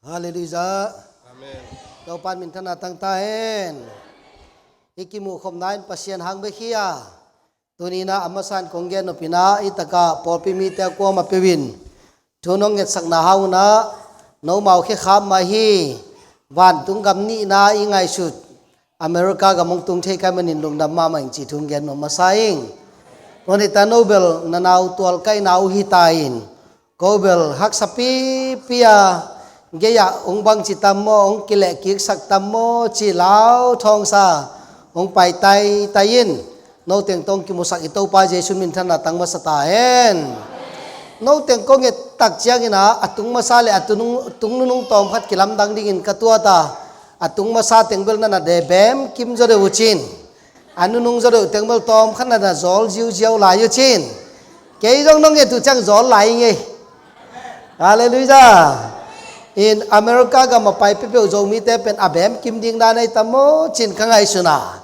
Hallelujah. Amen. Kau pan min thana tang tahen. Ikimu khom nain pasien hang bekhia. Tunina amasan konggen no pina itaka polpi te ko ma pewin. Thunong nget sakna hauna no mau khe kham ma hi. Van tung gam ni na ingai sut. America ga mong tung thei ka manin lung dam ma mang chi thung gen no masaing. Ronita Nobel nanau tual kai nau hitain. Kobel hak sapi pia geya ong bang chi tammo ong kile kik sak tammo chi lao thong sa ong pai tai tayin no teng tong ki musak ito pa Jesu min thana tang masata hen no teng kong et tak chiang ina atung masale atunung tungnung tom khat kilam dang dingin katua ta atung masa tengbel na de bem kim jore uchin anunung jore tengbel tom khana na zol jiu jiu la yu chin ke jong nong e tu chang zol lai nge hallelujah. In America ga mapai pe pe zo mi te pen abem kim ding na nei tamo chin khangai suna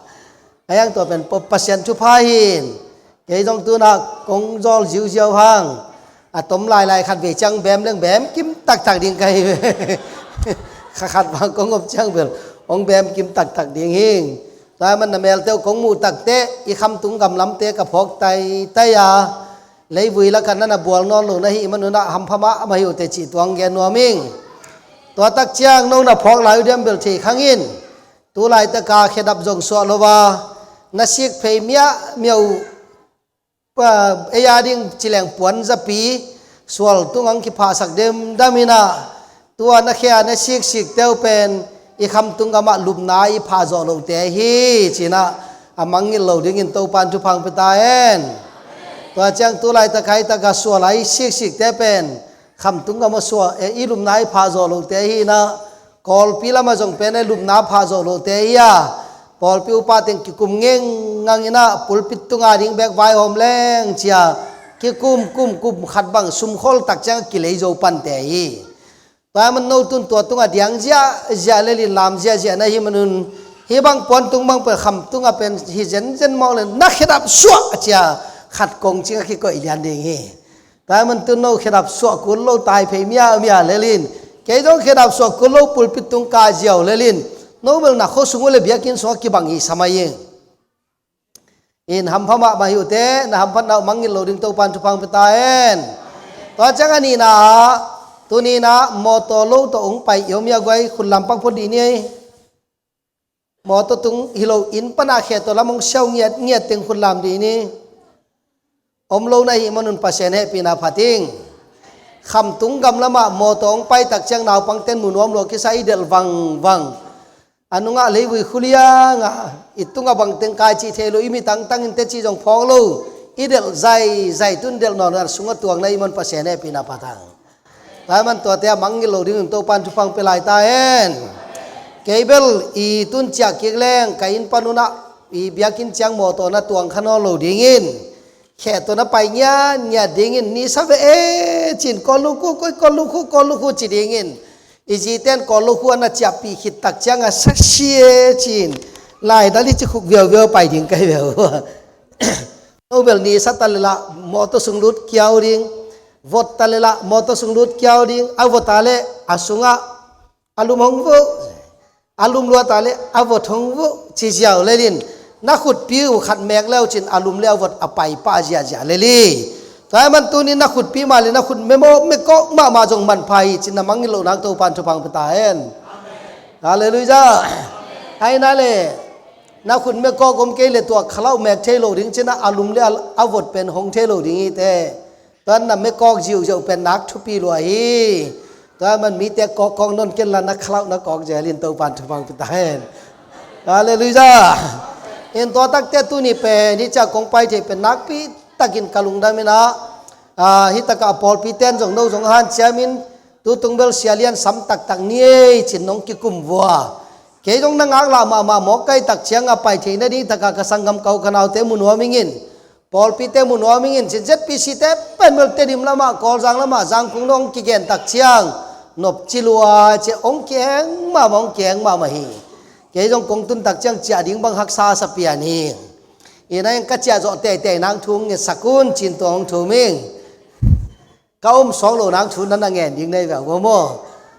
ayang to pen pop pasien chu phain ke jong tu na kong jol jiu jiu hang atom lai lai khat ve chang bem leng bem kim tak tak ding kai khat bang kong op chang bel ong bem kim tak tak ding hing ta man na mel teo kong mu tak te i kham tung gam lam te ka phok tai tai ya lấy vui la kan na bual non lo na hi man na ham phama ma hiu te chi tuang gen no ming tua tak chiang no na phok lai dem bel thi khangin tu lai ta ka khedap jong so lowa na sik phei mia miau pa eya ding chileng puan zapi sual tungang ki pha sak dem damina tua na khia na sik sik teu pen i kham tung ga ma lup na i pha zo lo te hi china amangil lo ding in to pan tu phang pita en tua chang tu lai ta khai ta ga sual ai sik sik te pen kham tung ga ma suwa e ilum nai pha zo lo te hi na kol pila ma jong pen e lum na pha zo lo te ya pol pi upa teng ki kum ngeng ngangina pulpit tunga ding bek vai hom leng chia ki kum khat bang sum khol tak chang ki lei zo pan te hi ta man no tun to tunga diang ja le li lam ja na hi manun hi bang pon tung bang pe kham tunga pen hi jen mo le na khedap suwa chia khat kong chi ki ko ilian ding hi ta man tu no khedap suwa kun lo tai phei mia lelin ke jong khedap suwa kun lo pulpit tung ka jiao lelin Nobel na kho sungule biakin so ki bangi samaye in hampama ma hiute na hampan na mangil loading to pan tupang petaen to changani na tunina moto lo to ong pai yomya gwai khun lampang podi ni moto tung hilo in pana khe to lamong shaw ngiat teng khun lam di ni om lo na hi manun pasen he pina phating kham tung gam lama moto ong pai tak chang naw pang ten munom lo ki sai del wang anunga lewi khulia nga itunga bang teng kai chi thelo imi tang in te chi jong phong lo idel zai tun del non ar sunga tuang nei mon pasene pina patang ta man to te mangil lo ding to pan tu pang pelai ta en kebel i tun cha kikleng kain panuna i biakin chang mo to na tuang khano lo dingin khe to na pai nya dingin ni sa e chin ko lu ku chi dingin Ijiten kalau kuan na capi hitak jangan saksie chin lai dali cukuk viau pai ding kai viau Nobel ni satalela moto sunglut kiau ding vot talela moto sunglut kiau ding avotale asunga alum hongvu alum lua tale avot hongvu chi jiao lelin na khut piu khat mek leo chin alum leo vot apai pa jia leli ta man tu ni na khut pi ma le na khut memo me ko ma jong man phai chin na mangil lo nang to pan thu pang pata en hallelujah ai na le na khut me ko gom ke le to khalau mek the lo ding china alum le avot pen hong the lo ding te tan na me ko jiu jo pen nak thu pi lo hi ta man mi te ko kong non ken la na khalau na kok je lin to pan thu pang pata en hallelujah en to tak te tu ni pe ni cha kong pai the pen nak pi takin kalung damina hitaka pol piten jong no jong han chamin tu tungbel sialian sam tak nie chin nong ki kum wa ke jong nang ak la ma mo kai tak chiang a pai theina di taka ka sangam kau kanau te munwa mingin pol pite munwa mingin chin jet pi si te pen mel te dim lama kol jang lama jang kung nong ki gen tak chiang nop chilua che ong keng ma mong keng ma hi ke jong kong tun tak chiang cha ding bang hak sa sa pian hi inai ka chia zo te nang thung nge sakun chin tong thu ming kaum song lo nang thu nan ngen ding nei wa mo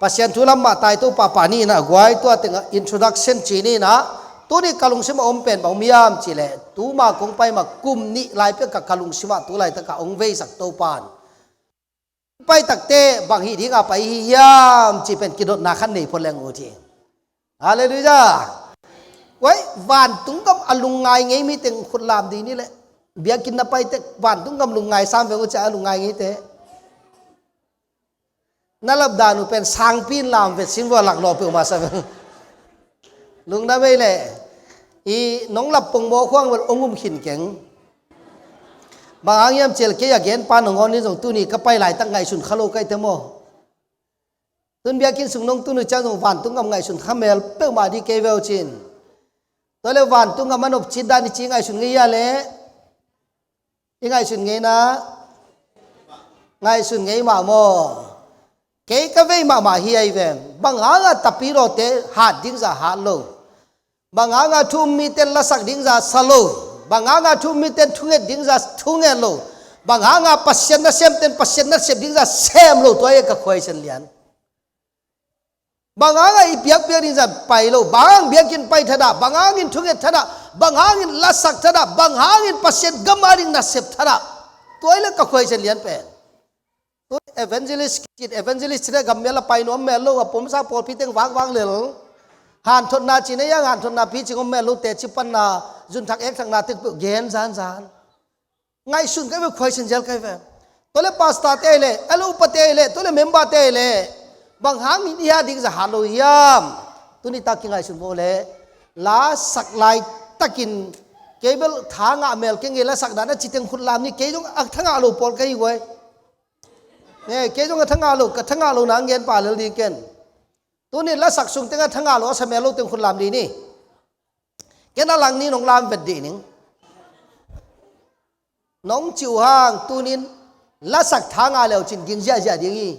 pasien thulam ma tai to pa pani na gwai to tenga introduction chini na tu ni kalung sima om pen bang miam chile tu ma kong pai ma kum ni lai pe ka kalung sima tu lai ta ka ong vei sak to pan pai takte bang hi ding a pai hi yam chi pen kidot na khan nei pholeng o thi hallelujah wai van tung gam alung ngai ngei mi teng khut lam di ni le bia kin na pai te van tung gam lung ngai sam ve ngo cha alung ngai ngei te nalab danu pen sang pin lam ve sin wa lak lo pe ma sa lung na ve le i nong lap pong mo khwang wal ongum khin keng bang ang yam chel ke ya gen pa nong ni jong tu ni ka pai lai tak ngai sun khalo kai te mo tun bia kin sung nong tu ni cha jong van tung gam ngai sun khamel pe ma di ke ve chin to le van tung gam manop chi da ni chi ngai sun ngai ya le ngai sun ngai na ngai sun ngai ma mo ke ka ve ma hi ai ve bang anga tapi ro te ha ding za ha lo bang anga thu mi ten la sak ding za salo bang anga thu mi ten thunget ding za thunget lo bang anga pasien na sem ten pasien na sem ding za sem lo to ye ka khoi chen lian bang anga i piak piak ding za pai lo bang biak kin pai thada bang angin thunget thada bang angin la sak thada bang angin pasien gamaring na sep thada to ye ka khoi chen lian pe to evangelist re gammela pai no melo apom sa por piteng wang le lo han thon na chi ne yang han thon na pi chi ngom melo te chi pan na jun thak ek thak na te gen zan ngai sun kai khoi chen jel kai ve to le pasta te le alo pate le to le memba te le bang hang mi dia ding za halo yam tu ni ta ki ngai sun bo le la sak lai takin cable thanga mel ke ngela sak da na chi teng khut lam ni ke jong ak thanga lo pol kai wei ne ke jong ka thanga lo na ngen pa le di ken tu ni la sak sung tenga thanga lo sa melo teng khut lam di ni ken alang ni nong lam vet di ning nong chiu hang tu nin la sak thanga leo chin ging ja ding yi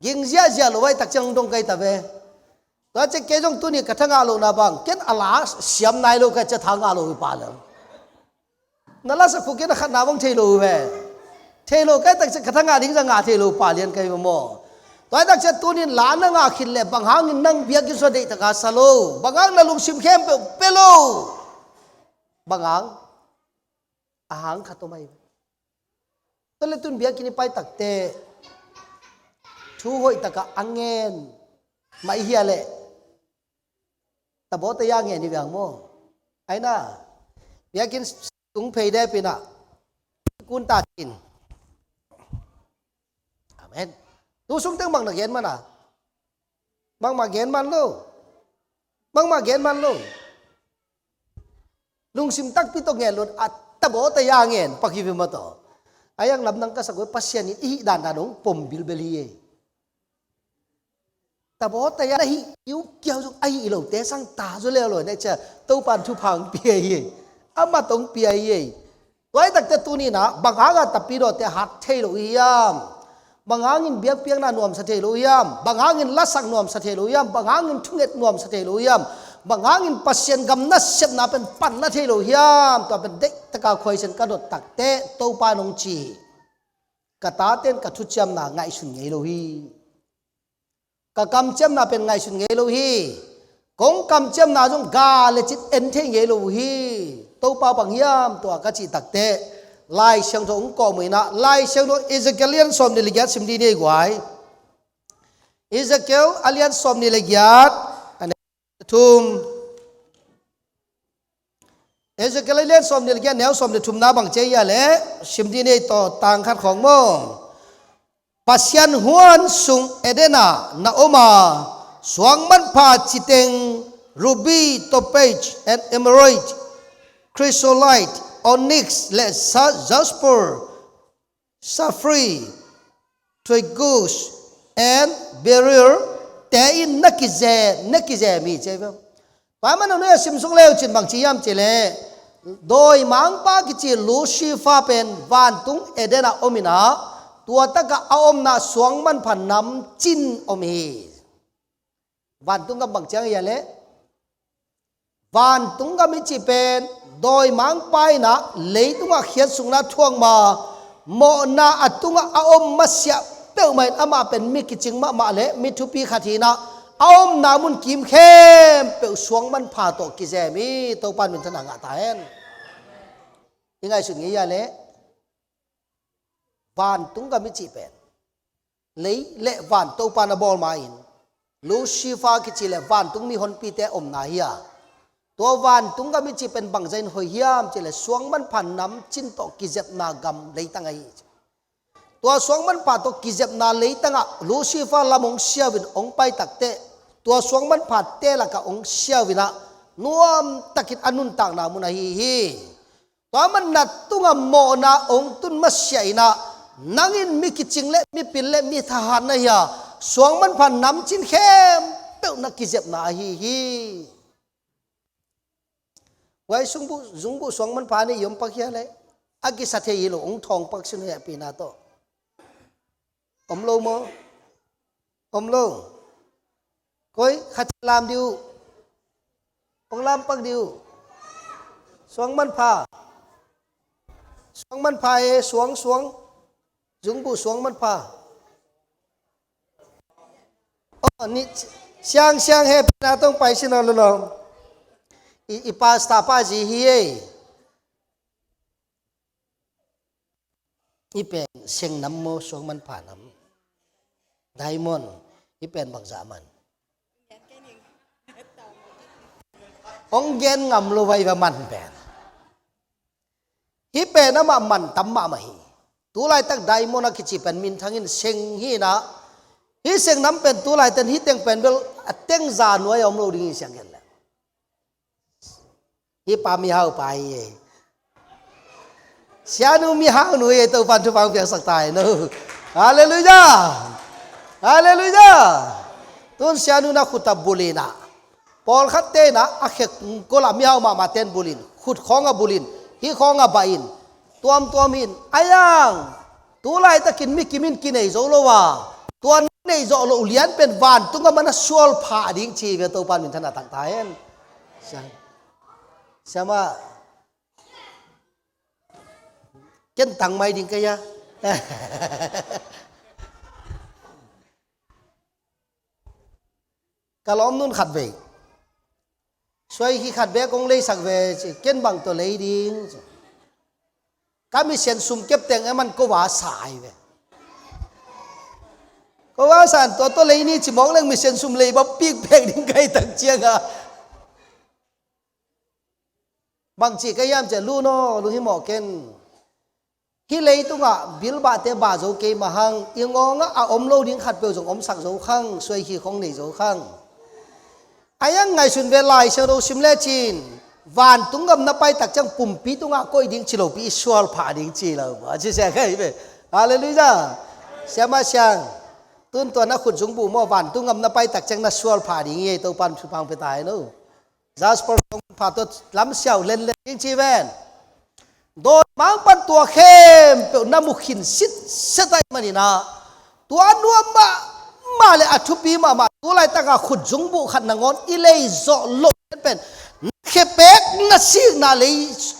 ging ja lo wai tak chang dong kai ta ve ta che ke jong tu ni ka thanga lo na bang ken ala siam nai lo ka cha thanga lo pa le na la sak ku ken khat na bang thei lo ve thei lo kai tak ka thanga ding za nga thei lo pa lian kai mo toy tak che tunin la na nga khil le bang hang nang biak ki so dei ta ka salo bang hang na lung sim khem pe pelo bang hang ahang khatomai to le tun biak ki ni pai tak te thu hoi ta ka angen mai hia le ta bo ta yang nge ni byang mo ai na biak kin tung phei de pina kun ta kin amen tu sung teng bang na gen mana bang ma gen man lo lung sim tak pi to nge lot at ta bo ta ya ngen pakhi vi ma to ayang lam nang ka sa go pasien ni i dan da dong pom bil beli ye ta bo ta ya hi yu kiao jong ai lo te sang ta zo le lo ne cha to pan thu phang pi ye ama tong pi ye toy tak te tu ni na bang ha ga ta pi ro te hat thei lo yam bang angin biak piang na nuam sa the lo yam bang angin lasak nuam sa the lo yam bang angin thunget nuam sa the lo yam bang angin pasien gam na sep na pen pan na the lo yam to pen dek ta ka khoi sen ka dot tak te to pa nong chi ka ta ten ka thu cham na ngai sun ngei lo hi ka kam cham na pen ngai sun ngei lo hi kong kam cham na jong ga le chit en the ngei lo hi to pa bang yam to ka chi tak te lai sang thong ko mui na lai sang do Ezekiel som ni ligyat sim di nei gwai Ezekiel alian som ni ligyat ane thum Ezekiel alian som ni ligyat neu som ni thum na bang che ya le sim di nei to tang khat khong mo pasyan huan sung edena na oma suang man pha chiteng ruby topaz and emerald chrysolite onyx, jasper, sapphire, turquoise, and beryl. Tein nakize mi chebo. Paman ano simsung leo chin bang chiyam chile. Doi mang pa kichi Lucifer pen van tung edena omina. Tua taka aom na suang man panam chin omi. Van tung ka bang chiyang yale. Van tung ka mi chi pen. Doi mang pai na leitunga khiat sungna thuang ma mo na atunga aom masya เป้าหมายอามาเป็นมิกิจิงมาเละมิทุปีขัดทีนะเอานามุนกิมเข้มเป้าสวงมันผ่าตกกิเจมีตัวปันเป็นธนังอาตาเห็นยังไงสุดงี้ยาเละวานตุงกับมิจิเป็นเลยเละวานตัวปันบอลมาอินลูซีฟ้ากิจิเละวานตุงมีฮอนปีเตอมนาเฮียตัววานตุงกับมิจิเป็นบังใจหอยยามจิเละสวงมันผ่านน้ำจินตกกิเจ็บนากำเลยตั้งไงตัวสวงมันผ่าตกกิเจ็บนาเลยตั้งอ่ะลูซีฟ้าละมงเชียวินองไปตักเตะตัวสวงมันผ่าเตะละกับองเชียวินะนัวมตะกิดอนุนต่างนามุนาฮีตัวมันนัดตุงอ่ะโมนาองตุนมาเสียนะนังอินมีกิจิงเละมีปิลเละมีทหารนะเฮียสวงมันผ่านน้ำจินเข้มเป้านักกิเจ็บนาฮีไว้ซุงบุสวงมันผ่านนี่ยมปักเฮียเลยอากิสัตย์ยีโลองทองปักสุนเฮียปีนาโตอมโลโมอมโลก้อยขัดลามดิวองลามปักดิวสวงมันผ่าสวงมันผ่าสวงจุงบุสวงมันผ่าอ๋อนี่เชียงเฮปนาต้องไปสินะลุงอีปาสตาปาจีฮีอีเป็นเชียงน้ำโมสวงมันผ่าน้ำไดมอนด์อีเป็นบางสามันองเย็นงำลไว้ว่ามันเป็นฮิเป็นน้ำมันตั้มมาไม่ตัวลายตั้งไดมอนด์กิจเป็นมินทั้งอินเชียงฮีนะฮิเชียงน้ำเป็นตัวลายแต่ฮิเต็งเป็นเบลเต็งจานไว้อมโลดิ้งเชียงกันแล้วฮิปามีฮาวไปเสียนูมีฮาวหนุ่ยตัวฟันทุฟังเพียงสักตายนู้ฮาเลลูยาฮาเลลูยาตุนเสียนูนักขุดบุลินะพอลขัดเตนะอักเขกก็ละมีฮาวมาเต้นบุลินขุดของบุลินฮีของบาอินตัวมินอายังตัวลายตะกินมิกิมินกินไอโซโลวาตัวนี้โซโลเลียนเป็นวานตุงก็มันสวลผ่าดิ้งชีเวตัวปันมินธนาต่างตายเองใช่ไหมเก็นตังไม่ดิ้งกันยะกะล้อมนุ่นขัดเวช่วยขี้ขัดเวกงเลยสักเวเก็นบังตัวเลยดิ้งก็มีเสียนซุ่มเก็บแต่งให้มันก็ว่าสายเว้ยก็ว่าสันตัวเลยนี่จิมองเรื่องมีเสียนซุ่มเลยบ่ปีกเพกดิ้งไก่ตั้งเจียงอ่ะบางทีก็ยามจะรู้เนาะรู้ที่หมอเก่งฮิเลยตุงอ่ะบิลบาเตบาโจเกมาหังยังงงอ่ะอมโลดิ้งขัดเปลวจงอมสักโจขังช่วยขี้ของในโจขังอายังไงสุนเวลาเชโรชิมเลจินวานตุงกับนับไปตักจังปุ่มปีตุงอ่ะก็ดิ้งชิโลปีสวลผ่าดิ้งชิโลว่าจะเสียใครไปฮาเลลูยาเสียมาเสียงตุนตัวนักขุดสงบูมอวานตุงกับนับไปตักจังนัสวลผ่าดิ้งเย่ตัวปันสุพังไปตายนู้จัสปอร์ตงผ่าตัวล้ำเสียวเล่นดิ้งชีเวนโดนมังปันตัวเข้มเป็นน้ำมุขินสิทธิ์เสตายมันนี่นะตัวนัวมาเลยอัทุปีมาตัวไรตั้งขุดจงบุขันนางอนอิเลยโจโลเป็นเขเป็กนัดสิ่งนั่นเลย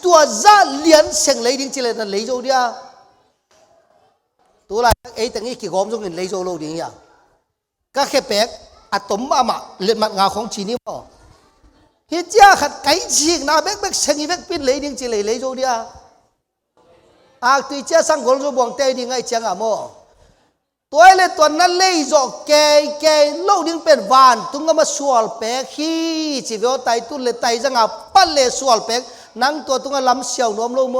ตัวจะเลี้ยนเสียงเลยดิ้งจีเลยนั่นเลยโจเดียตัวไรไอ้ตั้งนี้กี่กอมจงเห็นเลยโจโลดิ้งอย่างก็เขเป็กอัตมมาเล่นมัดงาของจีนี่มั้งเฮียจ้าขัดไก่สิ่งน่ะเบกเสียงอีเบกเป็นเลยดิ้งจีเลยโจเดียตัวเจ้าสังกลจะบวงเตยดิ้งไอ้เจ้าอ่ะโมตัวเล็กตัวนั้นเลยจอกแก่โลกดิ้งเป็นวานตุงก็มาสวลเปกฮีชีวิตไตตุนเลยไตจังอ่ะปั้นเลยสวลเปกนั่งตัวตุงก็ล้ำเสียวนวมโลโม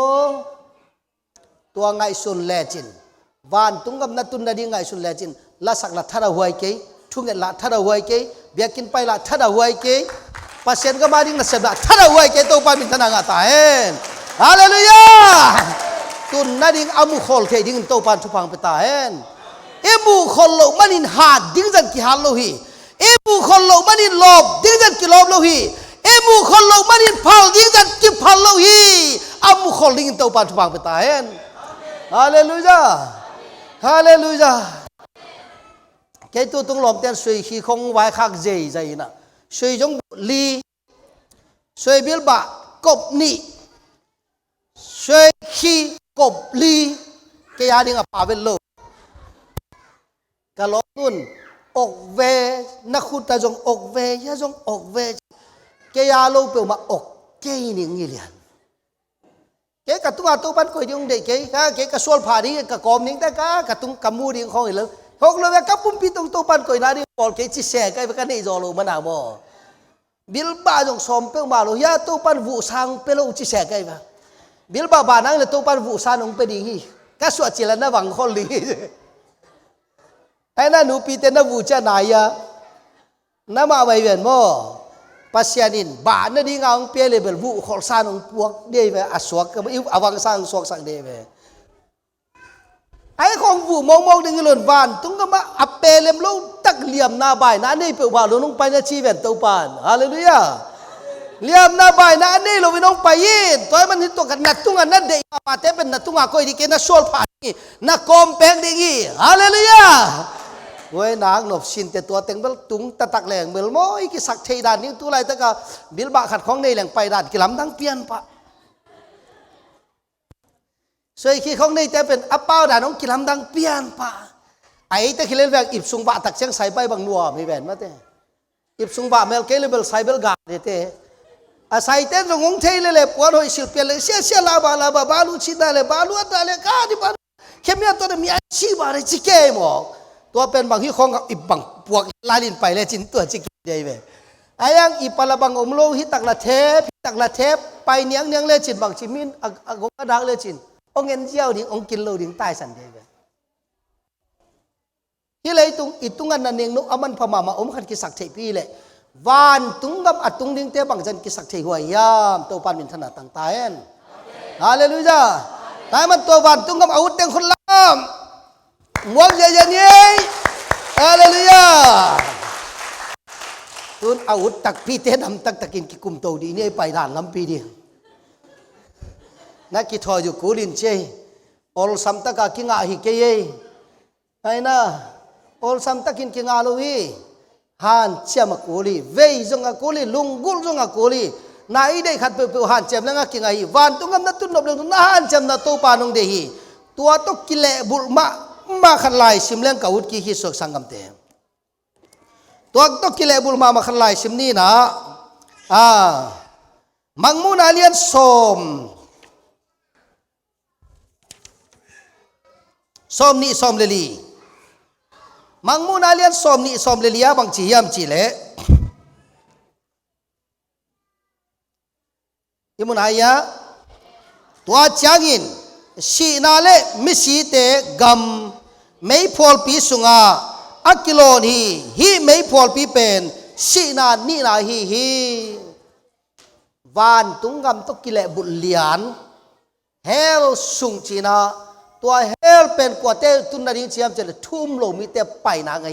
ตัวไงสุนแลจินวานตุงก็นัดตุนได้ดิ้งไงสุนแลจินละสักละทัดเอาไว้เกยทุ่งเงินละทัดเอาไว้เกยเบียกินไปละทัดเอาไว้เกยปัสเซนก็มาดิ้งละเสพละทัดเอาไว้เกยตัวปานมินทนางาตาเอ็นฮาเลลูยาตุนนัดดิ้งอามุขอลเทดิ้งตัวปานทุพังไปตาเอ็นเอบูคนโลมันอินหาดดิ้งจันกิฮาโลฮีเอบูคนโลมันอินลบดิ้งจันกิลบโลฮีเอบูคนโลมันอินพัลดิ้งจันกิพัลโลฮีอามุคนดิ้งตัวปันทุบังไปตายเอ็นฮาเลลูยาฮาเลลูยาแค่ตัวต้องหลอมเตียนสวยขี้คงไว้คักใจนะสวยจงลีสวยบิลบะกบนี่สวยขี้กบลีแกยาดิ้งอ่ะป่าเป็นโล กะลอตุนอกเวนักขุดตาจงอกเวยาจงอกเวเกียาโลเปียวมาอกเกยนิ่งเลียนเกกะตุงอาตุปันคอยดิงเด็กเกกะสวลผาดีกะกอมนิ่งแต่กะตุงกะมูดิงของอีเลยพกเลยกะปุ่มปีตุงตุปันคอยนาดิปอลเกจิแสกไอ้กันนี่จอโลมันอาบ่บิลบาจงสอมเปียวมาโลยาตุปันวุสังเปโลจิแสกไอ้บ้าบิลบาบานังเลยตุปันวุสานงเปดีฮีกะสวดจิลันนะวังคนลีไอ้นั่นหนูปีเตนะวูจะนายะน้ำมาไม่เป็นโม่ปัสยานินบ้านนั่นดีงางเปียเลยเป็นวูขอสานองพวกเดียวไปอสวกกับอิวอวังสังสวกสังเดียวไปไอ้ของวูมองดึงหล่นบ้านตุ้งก็มาอัปเปเลมลูตักเหลี่ยมหน้าใบนั่นนี่เปล่าบ้านลงไปนะชีเวนตัวปานฮาเลลูยาเหลี่ยมหน้าใบนั่นนี่เราไปน้องไปยินตัวมันที่ตัวกันนัดตุ้งอันนั้นเดียวมาเต้เป็นนัดตุ้งอาคอยดีเกนัดโซลผ่านนี่นักคอมแพงดีกี้ฮาเลลูยาเว้ยนางหนบชินแต่ตัวเต็งเบลตุงตะตักแหลงเบลโม้ยกิสักเทดานนี่ตัวไรตะกะบิลบะขัดของในแหลงไปดานกิลำดังเปลี่ยนปะสวยขี้ของในแต่เป็นอัปเป้าดานน้องกิลำดังเปลี่ยนปะไอ้ตะกิเลนแวกอิบซุงบะตักเชียงใส่ใบบางนัวมีแหวนมาเตอิบซุงบะเมลเกลเบลใส่เบลกาเตอาศัยเต้นตรงงเทเลยปวดหัวสิลเปียเลยเสียลาบาบาลูชิดาเลยบาลูอัตาเลยก้าดิบาเข้มยาตัวมีอาชีพอะไรจิเกมอตัวเป็นบางที่ของอิบังปวกลาลินไปเลยจินตัวจิกเดียเวไอ้ยังอิปลาบังอมโลหิตักละเทปไปเนียงเลยจินบางชิมินกงกระดักเลยจินองเงินเจียวดิ่งองกินโลดิ่งใต้สันเดียเวที่เลยตุงอิตุงันนันเองนุอามันพม่ามาอมขันกิสักเทปีเลยวันตุงกับอัตุงดิ่งเตบังจันกิสักเทหัวยามตัวปันมินถนัดต่างตายนฮาเลลูยาแต่มันตัววันตุงกับอาวุธเต็งคนล้ำมวงเย็นฮาเลลูยาตุนอาวุธตักพี่เตดำตักตะกินกิกุมโตดีนี่ไปด่านลำปีเดียนักกิทออยู่กูลินเจออลซัมตะกากิงาฮิเกยไอ้น่ะออลซัมตะกินกิงาลุยฮันเชื่อมกูลีเวย์จงกูลีลุงกุลจงกูลีนายได้ขัดเปล่าฮันเชื่อมนั่งกิงาฮิวันตุงกับนัดตุนนบเลงฮันเชื่อมนัดตัวปานงเดฮีตัวตุกิเลบุลมาขันลายสิมเลี้ยงกาวุธกี่ฮิสกสังกัมเตตัวตุกิเลบุลมาขันลายสิมนี่นะมังมูนาเลียนสมนี่สมเลลีมังมูนาเลียนสมนี่สมเลลียบางจียามจีเล่ที่มุนายะตัวจางอินชีนาเล่มิสีเตกัมไม่พอลปีสุงาอักิโลนีฮีไม่พอลปีเป็นชีนานี่นาฮีวานตุงกัมตุกิเลบุลเลียนเฮลสุงจีนาตัวเฮลเป็นกว่าเตตุนนาดิเชียมจะทุ่มโลมิเตไปนาไง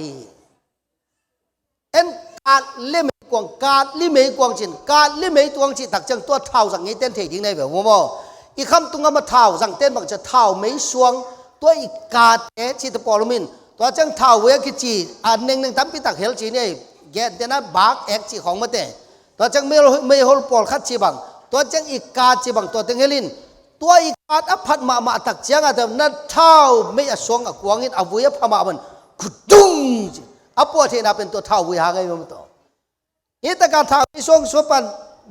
เอ็นการเล่มกวางการลิเมกวางจินการลิเมตวงจิตตักจังตัวเท่าสังเกตเต้นเททิ้งในแบบว่าอีกคำตุงกมาเท่าสังเต้นบอกจะเท่าไม่สวงตัวอีกกาเตชิตปอลมินตัวจังเท่าเวกิจีอันหนึ่งตั้มพิตักเฮลจีเนี่ยแกเดน่าบากเอกจีของมาเตตัวจังไม่ฮอลปอลคัดจีบังตัวจังอีกกาจีบังตัวเต็งเฮลินตัวอีกการอภัดมาตักเจียงแต่นั่นเท่าไม่สวงกวางอินอวุยพม่ามันกุดุงอปวดเทน่าเป็นตัวเท่าวิหางไงมันตัวอีตะการเท่าที่สวงสวปัน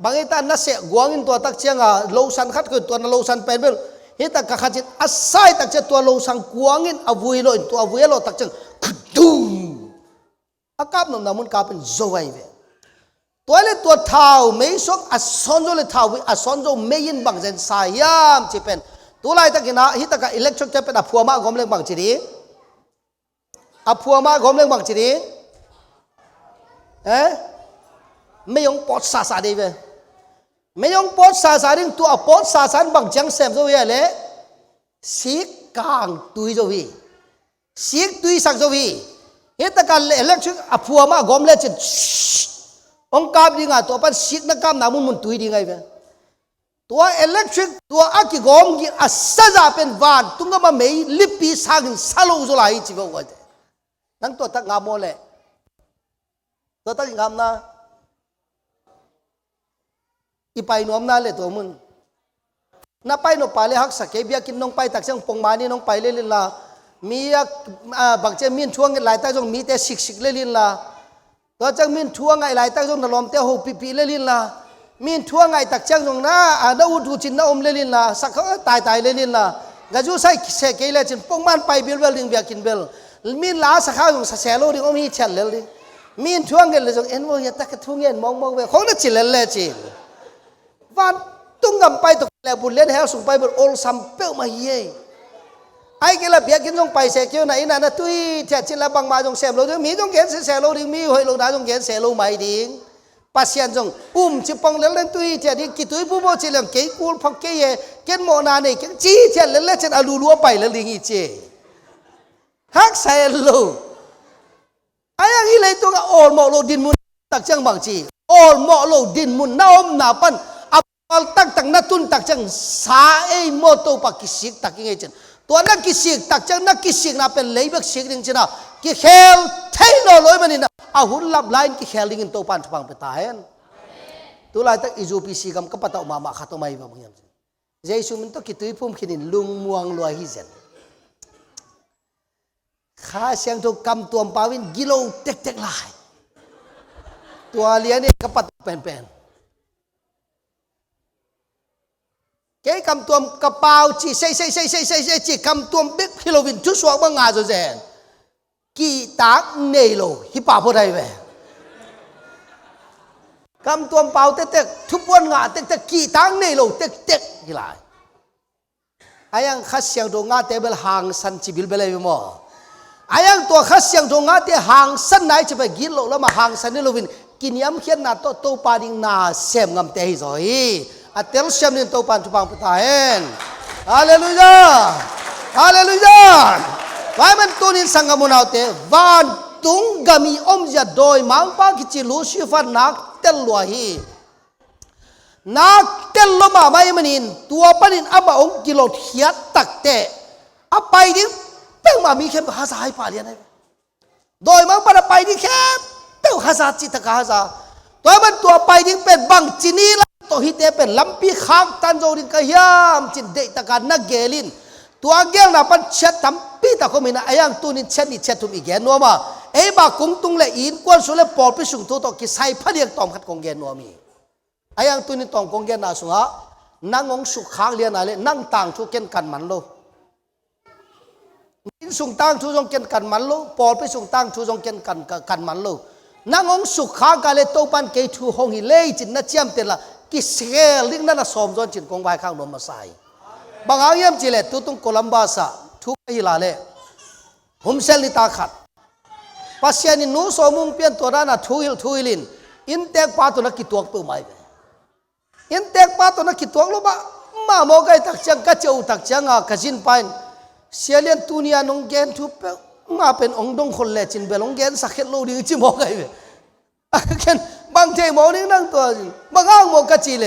บางอีตานัสเสกวางอินตัวตักเจียงโลสันคัดคือตัวนั้นโลสันเป็นเบลอีตะการขัดจิตอาศัยตักเจียตัวโลสันกวางอินอวุยโลตัวอวุยโลตักเจียงกุดุงอากาศนนำมันกาเป็นโจไวเวตัวเล็กตัวเท้าไม่ส่งอัศสนโจเลยเท้าวิอัศสนโจไม่ยินบางเซนสายามจีเป็นตัวไรตะกินะฮิตะกะอิเล็กทริกจะเป็นอภัวมากอมเล็กบางจีดีอภัวมากอมเล็กบางจีดีไม่ยงปอดซาซาดีเวไม่ยงปอดซาซาดิ้งตัวปอดซาซานบางจังเซมโจวิเลยสิกกางตุยโจวิสิกตุยสักโจวิฮิตะกะอิเล็กทริกอภัวมากอมเล็กจีองค์การดีงาตัวเป็นสิกนักการนามุนตุยดีไงเว้ตัวอิเล็กทริกตัวอากิกอมกิอาซาซาเป็นวานตุงก็มาไม่ลิปีสากินซาโลโซลาอิจิบวะเดนั่งตัวตักงามโมเลตัวตักงามนะอีไปนอมนาเลตัวมุนน้าไปนอไปเลยฮักสักเก็บยากินน้องไปตักเสียงปงมานี่น้องไปเล่นละ มีบางเจมินช่วงหลายตั้งจงมีแต่สิกเลยลินละตัวจังมินช่วงหลายตั้งจงนลอมแต่หูปีเลยลินละมินช่วงตักจังจงนะดาวดูจินนะอมเลยลินละสักเขาตายเลยลินละกะจูใส่เสกเลยจินปงมันไปเบลลิงเบียกินเบลมินลาสักเขาจงเสโลดิอมฮีเชลเลยลิมินช่วงกันเลยจงเอ็นว่าอย่าตักทุ่งเงินมองเวของนั่นจิเลเลยจินวันตุ้งกำไปตกแล้วบุญเล่นแฮวส่งไปบุญโอลซัมเปิลมาเย่ไอ้กินละเบียกินจงไปเสกเกี่ยวไหนนั่นนะตุ้ยเจ้าจินละบางมาจงเสพโลดิ้งมีจงเขียนเสโลดิ้งมีหอยโลดาจงเขียนเสโลไม่ดิ้งปัสยันจงจิปองเล่นเล่นตุ้ยเจ้าดิ้งกิตุ้ยผู้บ่จิเลงเกี่ยกูพักเกี่ยเกี่ยโมนาเนี่ยเกี่ยจีเจ้าเล่นเล่นเจ้าอาลูลัวไปเล่นดิ้งอีเจ้ฮักเสโลไอ้ยังอีเลยตัวก็โอลโมโลดินมุนตักจังบางจีโอลโมโลดินมุนน้าอมน้าปันอัลตักนัตุนตักจังสาเอโมโตปักกิสิกตักยังไงจันตัวนักกิสิกตักจังนักกิสิกน่าเป็นเลยบักสิกจริงๆนะกิเคลเทโลลอยมันนี่นะอาหุ่นลับไลน์กิเคลดิ่งตัวปันทุบังไปตายนตัวลายตักอิจูปิสิกำกับปะตาอุมามาขัดตัวไม่บ้างยังเจสุมันตัวกิตุยพุ่มขินินลุงม่วงลอยฮิเซนข้าเสียงตัวกำตัวปาวินกิโลเต็กๆลายตัวเลี้ยนี่กับปะเป็นเกี่ยกำตัวกระเป๋าจีใส่จีกำตัวเบ็กฮิโลวินทุสวกบังอาจจะเจนกีตาเนโลฮิปาพูดได้ไหมกำตัวเป่าเต็กทุบวันงาเต็กกีตาเนโลเต็กกี่ไรไอ้ยังขัดเสียงตัวงาเตเบลหางสันจิบิลเบลย์มั้งไอ้ยังตัวขัดเสียงตัวงาเตหางสันไหนจะไปกินโลแล้วมาหางสันเนโลวินกินยำเขียนนาโตปาดิงนาเซมงำเตหิโซฮีอัตเตลเชมนินโตปันทุบังพุทธาเห็นฮาเลลูยาฮาเลลูยาว่ามันตัวนี้สังกมุนาเตวันตุงกามีอมจะโดยมังปากิจิลูซิฟันนักเตลลัวฮีนักเตลลมาไม่มันินตัวปันินอับองกิโลเทียตักเตอับไปดิเป้งมามีแค่ภาษาให้ป่าเรียนได้โดยมังปาไปดิแค่เป้งภาษาจิตกาภาษาตัวมันตัวไปดิเป็นบังจินีละตัวฮิตเป็นลำปีขางตันโจดินกะยามจินเดตการนักเกลินตัวเกี่ยงนับเป็นเช็ดทำปีตะก็มีนะไอ้ยังตัวนี้เช็ดนี่เช็ดทุ่มอีกแกนัวมาไอ้บากุ้งตุงเลยอินกวนสุเลปอลไปส่งตัวต่อกิใส่พัดยังตอมขัดกงเกนัวมีไอ้ยังตัวนี้ตอมกงเกนาสุงะนั่งองสุขางเลียนอะไรนั่งต่างทุกเกนกันมันโลอินส่งต่างทุกจงเกนกันมันโลปอลไปส่งต่างทุกจงเกนกันมันโลนั่งองสุขางกันเลยโตปันเกยทูหงฮิเล่จินนัดเจียมเตละกิเซลลิงนั่นน่ะสมจนจินกงไว้ข้างลมมาใส่บางอย่างจิเลตุตุงโคลัมบัสทุกฮิลาเลหุมเซลลิตาขัดปัสยานินูสมุงเปลี่ยนตัวนั้นทุยลินอินเตกปาตัวนักกิตัวตัวไม่อินเตกปาตัวนักกิตัวลบมาโมกายตักจังกัจเจ้าตักจังกจินไปเสียเลียนตุนียนงเกนทุบมาเป็นองดงคนเล่จินเบลงเกนสักเฮลโลดีจิโมกายเคนบางเทมอนี่นั่งตัวบางอ่างโมกจิเล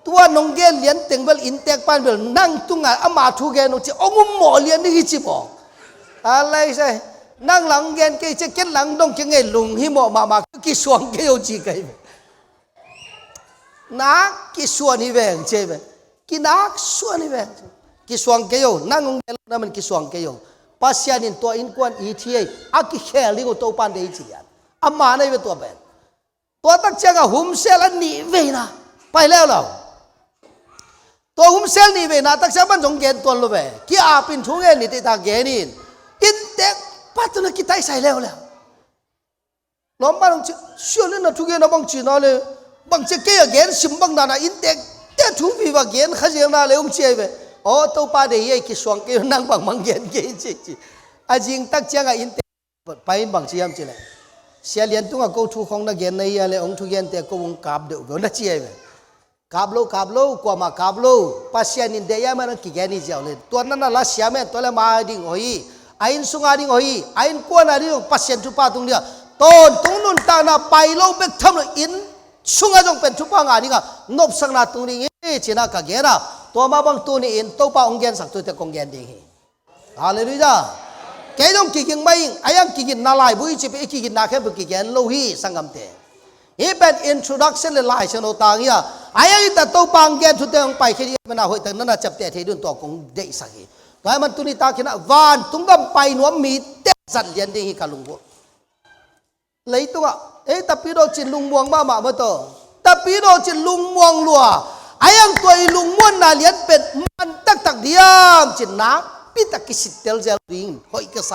ตัวนงเกนเลียนเต็งเบลอินเตกปานเบลนั่งตุงอามาทุเกนจิองุมหมอเลียนนี่จิบอกอะไรใช่นั่งหลังเกนเกจะเกนหลังดงจะไงลุงฮิโมมากิสวงเกยจีไกนักกิสวนี่แบงเจ็บกินักสวนี่แบงกิสวงเกยนั่งงเกนนั่นมันกิสวงเกยปัสยานินตัวอินกวนอีทีไออากิเคลิโกโตปันเดยจีอันอามาในเวตัวแบงตัวตักเจ้าหุมเซลนี่เวนะไปแล้วเราตัวหุมเซลนี่เวนะตักเจ้ามันจงเกนตัวรู้ไหมกี่อาปินทุ่งเงินนี่ติดตาเกนินอินเตกปัตตุนกิไตใส่แล้วล้อมบ้านเชื่อเรื่องทุกเงินบางจีนอะไรบางเจ้าเกยเกนสิมบังนานะอินเตกเตทุบีว่าเกนข้าเจ้านาเลยเชื่อไหมโอ้ตัวป้าเดียกิสวงเกยนั่งบังมังเกนเกยจีอาจิงตักเจ้าอินเตกไปบางจียามจีเลยเสียเลียนตุงก็ทุกของนักเรียนในอะไรองทุกเรียนแต่ก็วงกาบเดือดนักเชี่ยไปกาบโลกว่ามา กาบโลปัสยานินเดียมันกี่แกนี่เจ้าเลยตัวนั้นน่ะละเสียแม่ตัวละมาดิ่งหอยไอ้สุงาดิ่งหอยไอ้กวนอะไรปัสยานทุปาตรงเดียต้นตรงนู้นตาหน้าไปโลเบกทำเลยอินสุงาจงเป็นทุปางานนี่ก็นบสังนาตรงนี้จีน่ากะเกนะตัวมาบางตัวนี่อินตัวป้าองเกนสักตัวแต่กองเกนดิ่งฮาเลลูยาแกต้องกินไม่ไอ้ยังกินนาลายบุยจิไปกินนาแค่บุกินโลหิสังกัมเตอีเป็น introduction เลยลายชนต่างเนี่ยไอ้ยังแต่ตัวปังแกทุกเรื่องไปแค่นี้มันเอาไว้แต่นั่นจับแต่ที่ดุนตัวของเด็กสักที ตัวมันตุนิตาขินะวานตุงกำไปหนวมมีเตสันเลียนดีฮิกาลุงบัวเลยตัวแต่พี่โดจินลุงม่วงมาเมื่อตัวแต่พี่โดจินลุงม่วงลัวไอ้ยังตัวลุงม่วนนาเลียนเป็นมันตักเดียมจินนักพี่ตักกิสิเตลเจลริงหอยกระใส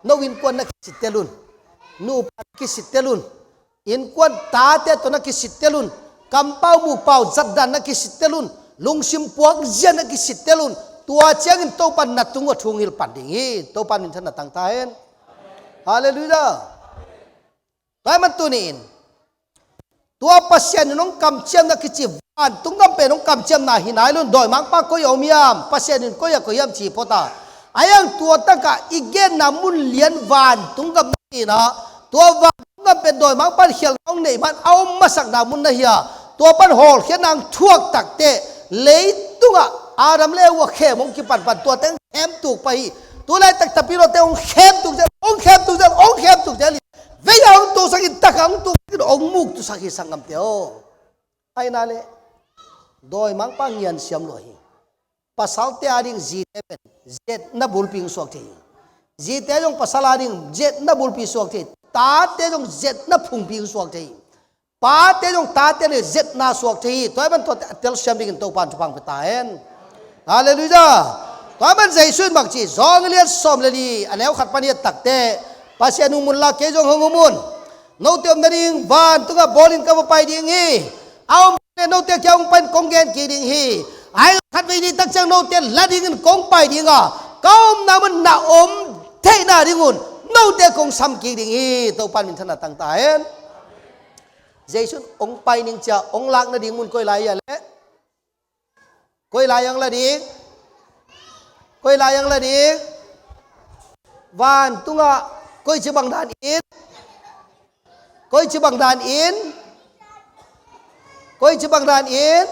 นวินกวนนักกิสิเตลุนนูปักกิสิเตลุนอินกวนตาเตตัวนักกิสิเตลุนกำเป้ามูเป้าจัดดันนักกิสิเตลุนลุงชิมพวกเจนักกิสิเตลุนตัวเชียงโตปันนัดตุงวัดทุงหิลปันดิ่งฮีโตปันมินทันนัดต่างตายนฮาเลลูยาแต่มันตัวนี้ตัวปัสเซียนน้องกำเชียมนักกิจวันตุงกำเป็นน้องกำเชียมนาหินายลุนโดยมังปากก็ยอมยามปัสเซียนก็อยากก็ยามจีพอตาไอ้ยังตัวตั้งกะอีเกนนามุนเลียนวันตุงกำนี่นะตัววันตุงกำเป็นโดยมังปันเขียนน้องเนี่ยมันเอามาสักนามุนนะเฮียตัวปันโหลเขียนนางทวกตักเตะเลยตุงอะอาดัมเลวเข้มงกิปันตัวเต็งเข้มตุกไปตัวไรตักตะปีโรเตงเข้มตุกเจองเข้มตุกเจองเข้มตุกเจลิเวียงตุสักิตักองตุกองมุกตุสักิสังกัมเตียวไอ้นั่นเลยโดยมังปังยันเสียมลอยภาษาเตียดิ่งจีเตเป็นเจ็ดนับบุลปิงสวกทีจีเตจงภาษาลาดิ่งเจ็ดนับบุลปิงสวกทีตาเตจงเจ็ดนับพุงปิงสวกทีป้าเตจงตาเตเลยเจ็ดนาสวกทีตัวมันตัวเตลเสียมดิ่งตัวปันจุพังไปตายนฮาเลลูยาตัวมันใจสุดมักจีจองเลียนสมเลยดีอันแล้วขัดปัญญาตักเตภาษาหนุ่มมุลละเกจงหงมุนโนเตียมนั่นเองบ้านตุกบอลินกับไปดิ่งฮีเอาโนเตียเจ้าเป็นกงเกนกีดิ่งฮีไอ้ขัดไปดีตั้งจังโนเตียละดิ่งกงไปดิ่งอ่ะก้มน้ำมันหนาอมเทน่าดิ่งุนโนเตียกงซ้ำกีดิ่งฮีตัวปันมินถนัดต่างตายนใจสุดองไปนิ่งจ้าองลักนั่นดิ่งมุนก้อยลายอย่างเละก้อยลายยังละดิ่งก้อยลายยังละดิ่งวันตุงอ่ะก้อยจะบังดานอินก้อยจะบังดานอินก้อยจะบังดานอิน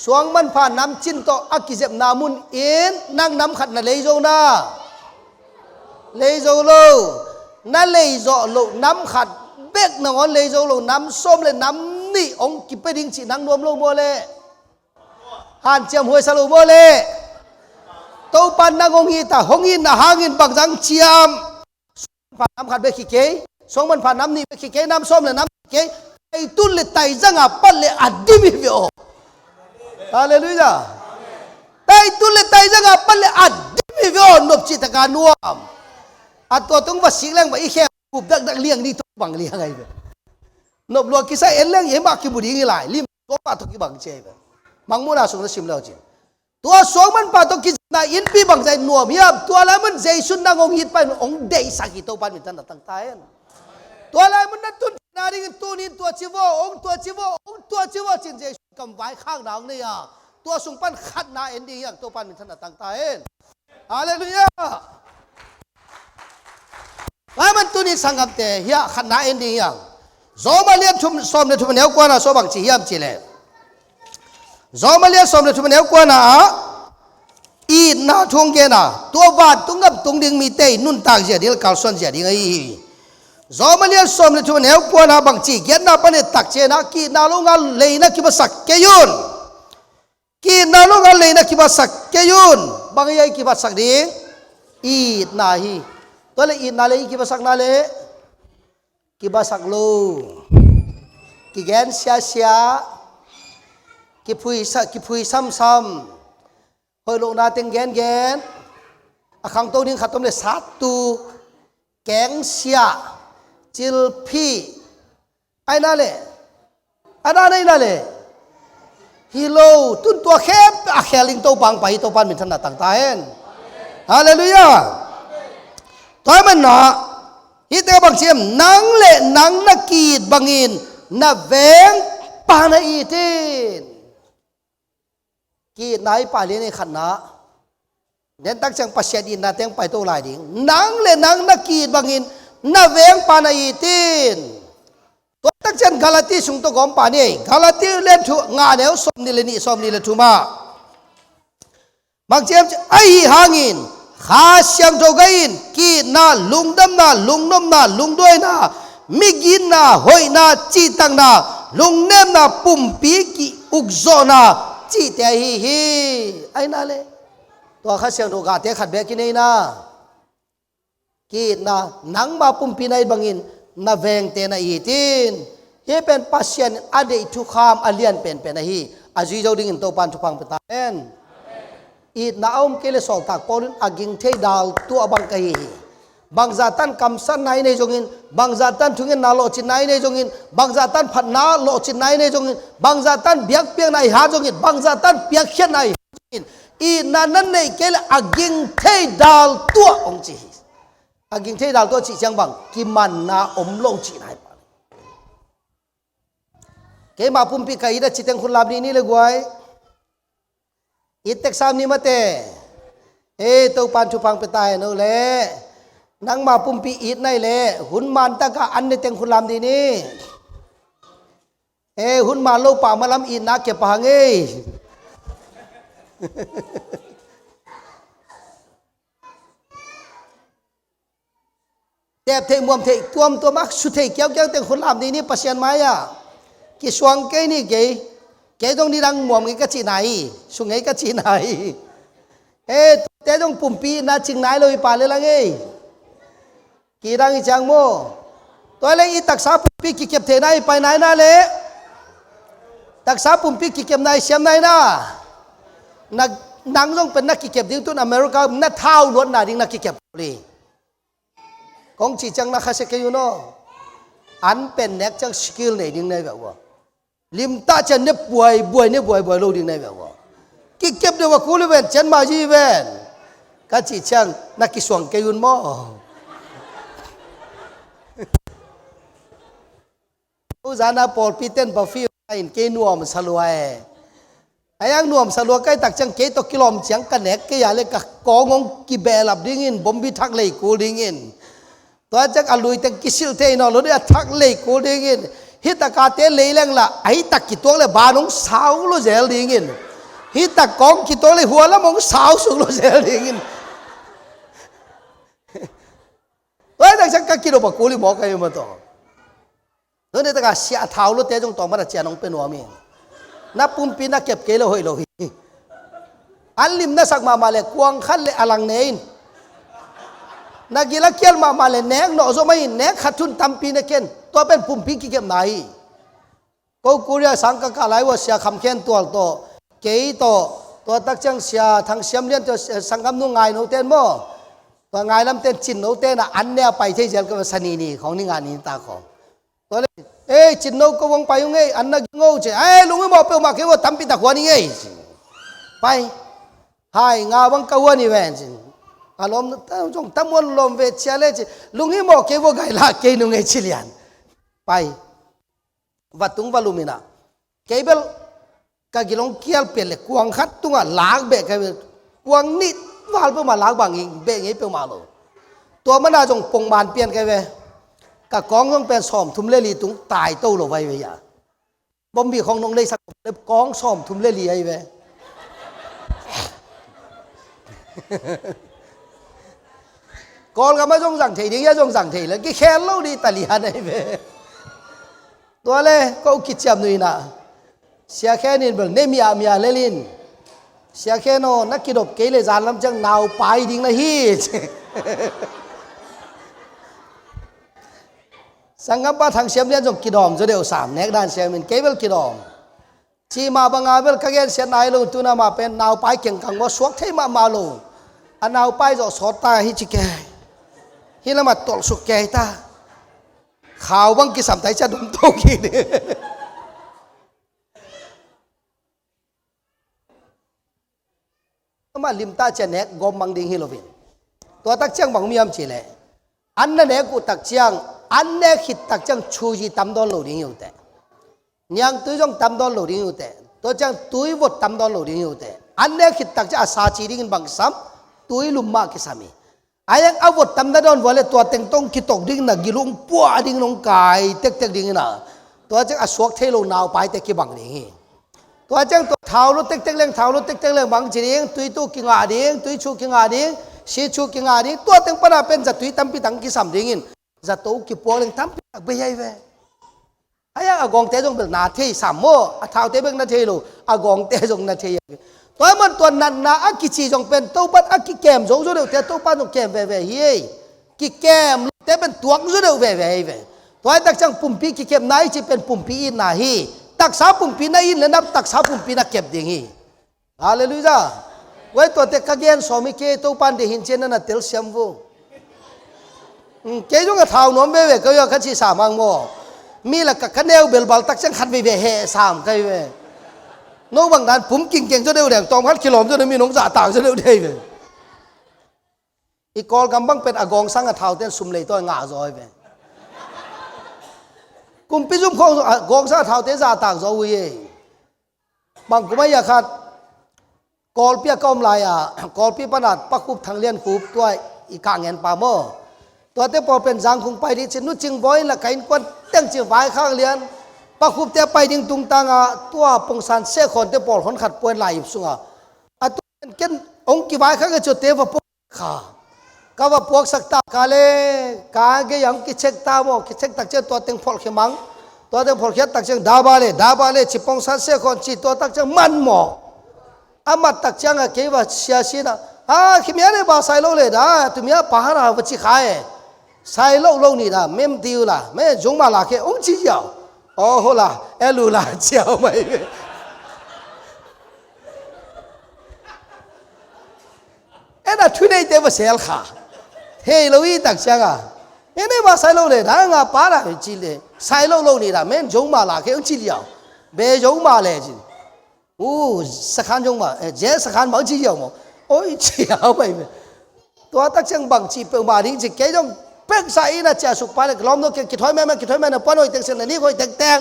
สวงมันผ่านน้ำจิ้นโตอักกิเจ็บนามุนอินนั่งน้ำขัดน่ะเลยโจนะเลยโจโลนั่นเลยโจโลน้ำขัดเบกหนังอ่อนเลยโจโลน้ำส้มเลยน้ำนี่องกิไปดิ้งจีนังนวมโลโมเลหันเจียมหวยสโลโมเลโตปันนางองฮีตาหงอินนะหางอินบักจังเจียมผ่านน้ำขัดเบกขี้เกยสองมันผ่านน้ำนี่เบกขี้เกยน้ำส้มเลยน้ำขี้เกยไอ้ตุลเลไตจังอ่ะปั้นเลยอดีมิเวอฮาเลลูยาไอ้ตุลเลไตจังอ่ะปั้นเลยอดีมิเวอนบจิตการนัวอัตัวต้องว่าสิ่งแรงว่าอีแค่ปุบดักเลี้ยงนี่ต้องบังเลี้ยงไงแบบนบลัวกิสัยเอ็นเลี้ยงยังมากกิบุดีงี้หลายลิมตัวป้าต้องกิบังเจ็บมังมูนาส่งแล้วชิมแล้วจริงตัวสองมันป้าต้องกิน่าอินปีบังใจนัวมีอ่ะตัวอะไรมันใจสุนนางองฮิตไปองเดย์สักกี่ตัวปันมันตั้งตั้งตายตัวอะไรมันนั่นตุนนาดิงตัวนี้ตัวชิวองตัวชิวองตัวชิวจินใจกำไว้ข้างหลังนี่อ่ะตัวส่งปันขัดนาเอ็นดีอย่างตัวปันมันตั้งตั้งตายฮาเลลูยาแล้วมันตัวนี้สังกัดเตะเฮียขันนาเอ็นดีอย่างโจมาเลียนทุ่มสมเนทุ่มเนียวกว่านะโซบังจีเฮียมจีเล่โจมาเลียนสมเนทุ่มเนียวกว่านะอีน่าทวงเกนะตัวบาดตุงกับตุงดิ่งมีเตยนุ่นตากเสียดีลกาลส่วนเสียดีไงโจมาเลียนสมเนทุ่มเนียวกว่านะบังจีเกียนนะปนตักเจนะกีนาลงกันเลยนะคิดว่าสักเกยุนกีนาลงกันเลยนะคิดว่าสักเกยุนบางอย่างคิดว่าสักดิ่งอีน่าฮีตัวเลยอินนาเลยกี่ภาษานาเลยกี่ภาษาโลกี่แกนเสียกี่พุยซ้ำเฮ้ยโลนาเต็งแกนอ่ะขังตัวนี้ขัดตัวเลยสัตตูแกงเสียจิลพีไอ้นั่นเลยอันนั้นไอ้นั่นเลยฮิโลตุนตัวแคบอ่ะแค่ลิงตัวปังไปตัวปันเป็นถนัดต่างตาเองฮาเลลูยาตัวมันหนาฮิตเตบังเชียมนังเละนังนักกีดบังอินนับเวงปานาอีตินกีดนายป่าเลี้ยงขันนะเดินตั้งจังปัสเซียดินนาเตียงไปตัวลายดิ่งนังเละนังนักกีดบังอินนับเวงปานาอีตินตัวตั้งจังกาลาตีสุงตัวกอมป่านี่กาลาตีเล่นถูงานเอวสมนิเลนี่สมนิเลทุมาบังเชียมไอหางินข้าเสียงโจกินกีน่าลุงดำน่าลุงนมน่าลุงด้วยน่ามิกินน่าหอยน่าจีตังน่าลุงเนมน่าปุ่มปีกีอุกโซน่าจีเตฮีฮีไอ้นั่นเลย ตัวข้าเสียงดูกาเตะขัดเบกินเองนะกีดนะนังมาปุ่มปีนัยบังอินนาเวงเตนะอีตินเฮเป็นปัสเซียนอดีตทุกขามอเลียนเป็นนะฮีอาจุยเจ้าดิ่งตัวปันทุพังเป็นตาเอ็นอีดนาอมเกลสอลตากปอลินอากิงเทดาลตัวบังกะฮีบางจาตันคำสันไหนในจงอินบางจาตันทุงินนาโลจินไหนในจงอินบางจาตันผัดนาโลจินไหนในจงอินบางจาตันเบียกเปียงไหนหาจงอินบางจาตันเปียกเขียนไหนจงอินอีนั่นนั่นในเกลอากิงเทดาลตัวองจีอากิงเทดาลตัวจีจังบังกิมันนาอมลงจีไหนปะเกมาปุ่มปีกายได้จิตยังคุณลาบนี่เลยกวยอีเต็กสามนี่มาเตตัวปันทุพังไปตายโนเล่นังมาปุ่มปีอีดในเล่หุ่นมันตะกะอันในเต็งคุณลามดีนี่หุ่นมาโลป่ามาลำอีดนักเก็บปางเจ็บเทมวมเทตัวมักสุดเทเกี่ยวเต็งคุณลามดีนี่ปัสยันไม้อะกิสวงเกนี่เกตรงนี้ดังมวมกันก็จีไหนสุงไงก็จีไหนแต่ต้องปุ่มปีน่าจิงไหนเลยป่าเลยละไงกี่ดังอีจังโมตัวเล็กอีตักษาปุ่มปีกี่เก็บเทไหนไปไหนน่าเละตักษาปุ่มปีกี่เก็บไหนเสียมไหนน่ะนังต้องเป็นนักกี่เก็บดิ้งตุนอเมริกาหน้าเท้าล้วนหน้าดิ้งนักกี่เก็บเลยของจีจังนักข้าศึกอยู่เนาะอันเป็นนักจังสกิลในดิ้งในแบบว่าลิมตาจะเนี่ยป่วยเนี่ยป่วยโลดิ้งในแบบว่ากี่เก็บเดี๋ยวว่าคูลเวนเชนมาจีเวนก็จีจังนักกี่ส่วงเกยุนโมอุจานาปอลปีเต้นบาฟิลไอ้เกนัวมสลัวไอ้ยังนัวมสลัวใกล้ตักจังเกตกิโลมเสียงกันเนกเกยาเล็กกองงกิเบลับดิ้งินบอมบิทักเลยกูดิ้งินตัวจักอลุยแต่กิสิลเทนอลเลยทักเลยกูดิ้งินฮิตากาเตเลยแรงละไอ้ตักกิตัวเลยบานงสาวโลเซลดิ้งินฮิตากองกิตัวเลยหัวละมงสาวสุโลเซลดิ้งินตัวจักจังกิโลบกูลิหมอกายมาต่อตัวนี้ตะกาเสียเท้าลุเตจงตองมาตะเจียนองเป็นหัวมีนับปุ่มปีนักเก็บเกลหอยโลหิอันลิมนัสักมาเลกวงขันเลอลังเนนนักกีฬาเกียร์มาเลเนกโนโซไม่เนกขัดทุนตั้มปีนักเก็นตัวเป็นปุ่มปีกี่เก็บไหนก็กูเรียสังกัดอะไรว่าเสียคำเขียนตัวเกยตัวตักจังเสียทางเสียมเลียนตัวสังกัดนุ่งไงโนเต้นโมตัวไงลำเต้นจินโนเต้นอันเนี้ยไปที่เจลกับสนีนี่ของนี่งานนี้ตาของตัวเล็กจินโนก็วงไปยังไงอันนักโง่เจ้ลุงไม่บอกเปล่ามาแค่ว่าตั้มปีตะขวานี่ไงไปให้งาวังกวนนี่เว้นจิอารมณ์จงตั้มวันลมเวชเลยจิลุงไม่บอกแค่ว่าไงล่ะแค่นุ่งไงชิลิอันไปวัดตุงวัลุมินะแค่เบลกะกิลงเกียร์เปลี่ยนเลยกวางขัดตุงอ่ะล้างเบะแค่กวางนิดวัลเปล่ามาล้างบางอีกเบะงี้เปล่ามาเลยตัวมันน่าจงปงบานเปลี่ยนแค่เว้กะกองต้องเป็นสอมทุมเลลีตุงตายโตหลบไว้เวียบอมบีของน้องเลยสักกองสอมทุมเลลีไอ้เว้ก่อนก็ไม่จงสั่งเถียงยังจงสั่งเถียงแล้วกี่แค่เล่าดีตะลีฮันไอ้เว้ตัวเลยก็คิดจำหน่อยนะเสียแค่นี้เป็นเนมีอาเลลินเสียแค่โนนักกิจบเกลจานลำจังนาวไปดิ้งนะฮีสังกัปปะทางเสียมเลียนจงกิดอมจะเดียวสามเนกด้านเสียมินเกเบลกิดอมชีมาบังอาเบลกะเกนเสียนายลูตุนามาเป็นนาวไปเก่งกังว่าสวกเทมาลูอันนาวไปจะสอดตาฮิจิเกฮิละมาตอลสุกเกตาข่าวบังกิสัมไตจะดุมโตกินมาลิมตาเจเนกกอมบังดิงฮิโลวินตัวตักเชียงบังมีอัมจีเลอันนั้นเนกุตักเชียงอันเนคิดตักจังชูจีตำดอลโหลดิ้งอยู่แต่ยังตุยจงตำดอลโหลดิ้งอยู่แต่ตัวจังตุยวัดตำดอลโหลดิ้งอยู่แต่อันเนคิดตักจะอาสาจีดิ้งบังซ้ำตุยลุมมากิสามีอายังอวัดตำดอลวอลเลตัวเต็งตงคิดตกดิ้งนักกิลุงปัวดิ้งลงกายเต็กดิ้งน่ะตัวจังอาสวกเทโลนาวไปเต็กกิบังดิ้งตัวจังตัวเท้าลุเต็กเลี้ยงเท้าลุเต็กเลี้ยงบังจีดิ้งตุยตุกิงอาดิ้งตุยชูกิงอาดิ้งชีชูกิงอาดิ้งตัวเต็งปนาเป็นจัตุยตำปีตังกิสามดิ้งจะโตกี่ปวงทั้งปีกไปยัยเว้ไอ้ยังอากงเตจงเป็นนาทีสามโมท้าวเตเป็นนาทีลูอากงเตจงนาที ตัวมันตัวนั้นนะอักกิจีจงเป็นตัวปันอักกิแกมจงจุดเดียวแต่ตัวปันจงแกมเว่เฮ้ยกิแกมแต่เป็นตัวจุดเดียวเว่ตัวไอ้ตักจังปุ่มปีกิแกมนายจะเป็นปุ่มปีอินนาฮีตักษาปุ่มปีนายอินเลยนับตักษาปุ่มปีนักเก็บดิ่งฮีฮาเลลูยาไว้ตัวเด็กกเกนสอมิเกตัวปันเดหินเจนนั่นเตลเซียมวูเกยจงกระเท้าหนุ่มเว่ก็ยังขัดชีสามังโมมีหลักกะเนวเบลบาลตักจังขัดเว่เฮสามใครเว่โน้บางด้านผมเก่งๆจะเดียวแดงตอมขัดกิโลมจะได้มีน้องจ่าต่างจะเดียวเดียวอีกอลกำบังเป็นอากองสังกะเท้าเต้นสุ่มเลยตัวงาจอยเว่กุมพิจุมของกองสังกะเท้าเต้นจ่าต่างจอยบางกุไม่อยากขัดกอลเปียกอมลายกอลเปียปนัดปักคุบทางเลียนคุบตัวอีกข้างเงินปาโมตัวเต้พอเป็นจังคงไปดิฉันนู้จึงบ่อยละไก่กวนเต้งจีไว้ข้างเลียนปักคุบเต้ไปดิ่งตุงตังตัวปงสันเสคนเต้ปอลคนขัดป่วยไหลสุงตัวเกินองค์กี่ไว้ข้างก็จุดเต้ว่าพวกขาก็ว่าพวกสักตากาเลกาเกยังกิเช็คตาโมกิเช็คตักเจ้าตัวเต็งพอลเขมังตัวเต็งพอลเขตักเจ้าดาบาเลจิปงสันเสคนจีตัวตักเจ้ามันหมออามาตักเจ้าเกี่ยวกับเสียสินะขิมยาเนี่ยบาไซโลเลยนะตุมยาปะฮาราวัชิขายไซโลนี่นะเมมติวล่ะแม่จงมาลาเคองจีเจ้าโอ้โหล่ะเอลูล่ะเจ้าไม่เอ็น่ะทุเรศเทวเซลขาเฮ้ยเราอีตักเจ้าเนี่ยบาไซโลเลยนะงาปาราจีเลยไซโลนี่นะแม่จงมาลาเคองจีเจ้าเบจงมาเลยจีโอ้สักขันจงมาเจ้าสักขันบางจีเจ้ามั้งโอ้ยเจ้าไม่ตัวตักเจ้าบางจีเปิลมาดิ้งจีเกยจงเป็นสายน่ะเจ้าสุขไปเลยกล้อมนกกิถอยแม่น่ะป้อนหน่อยเต็งเส้นนี้คอยแตง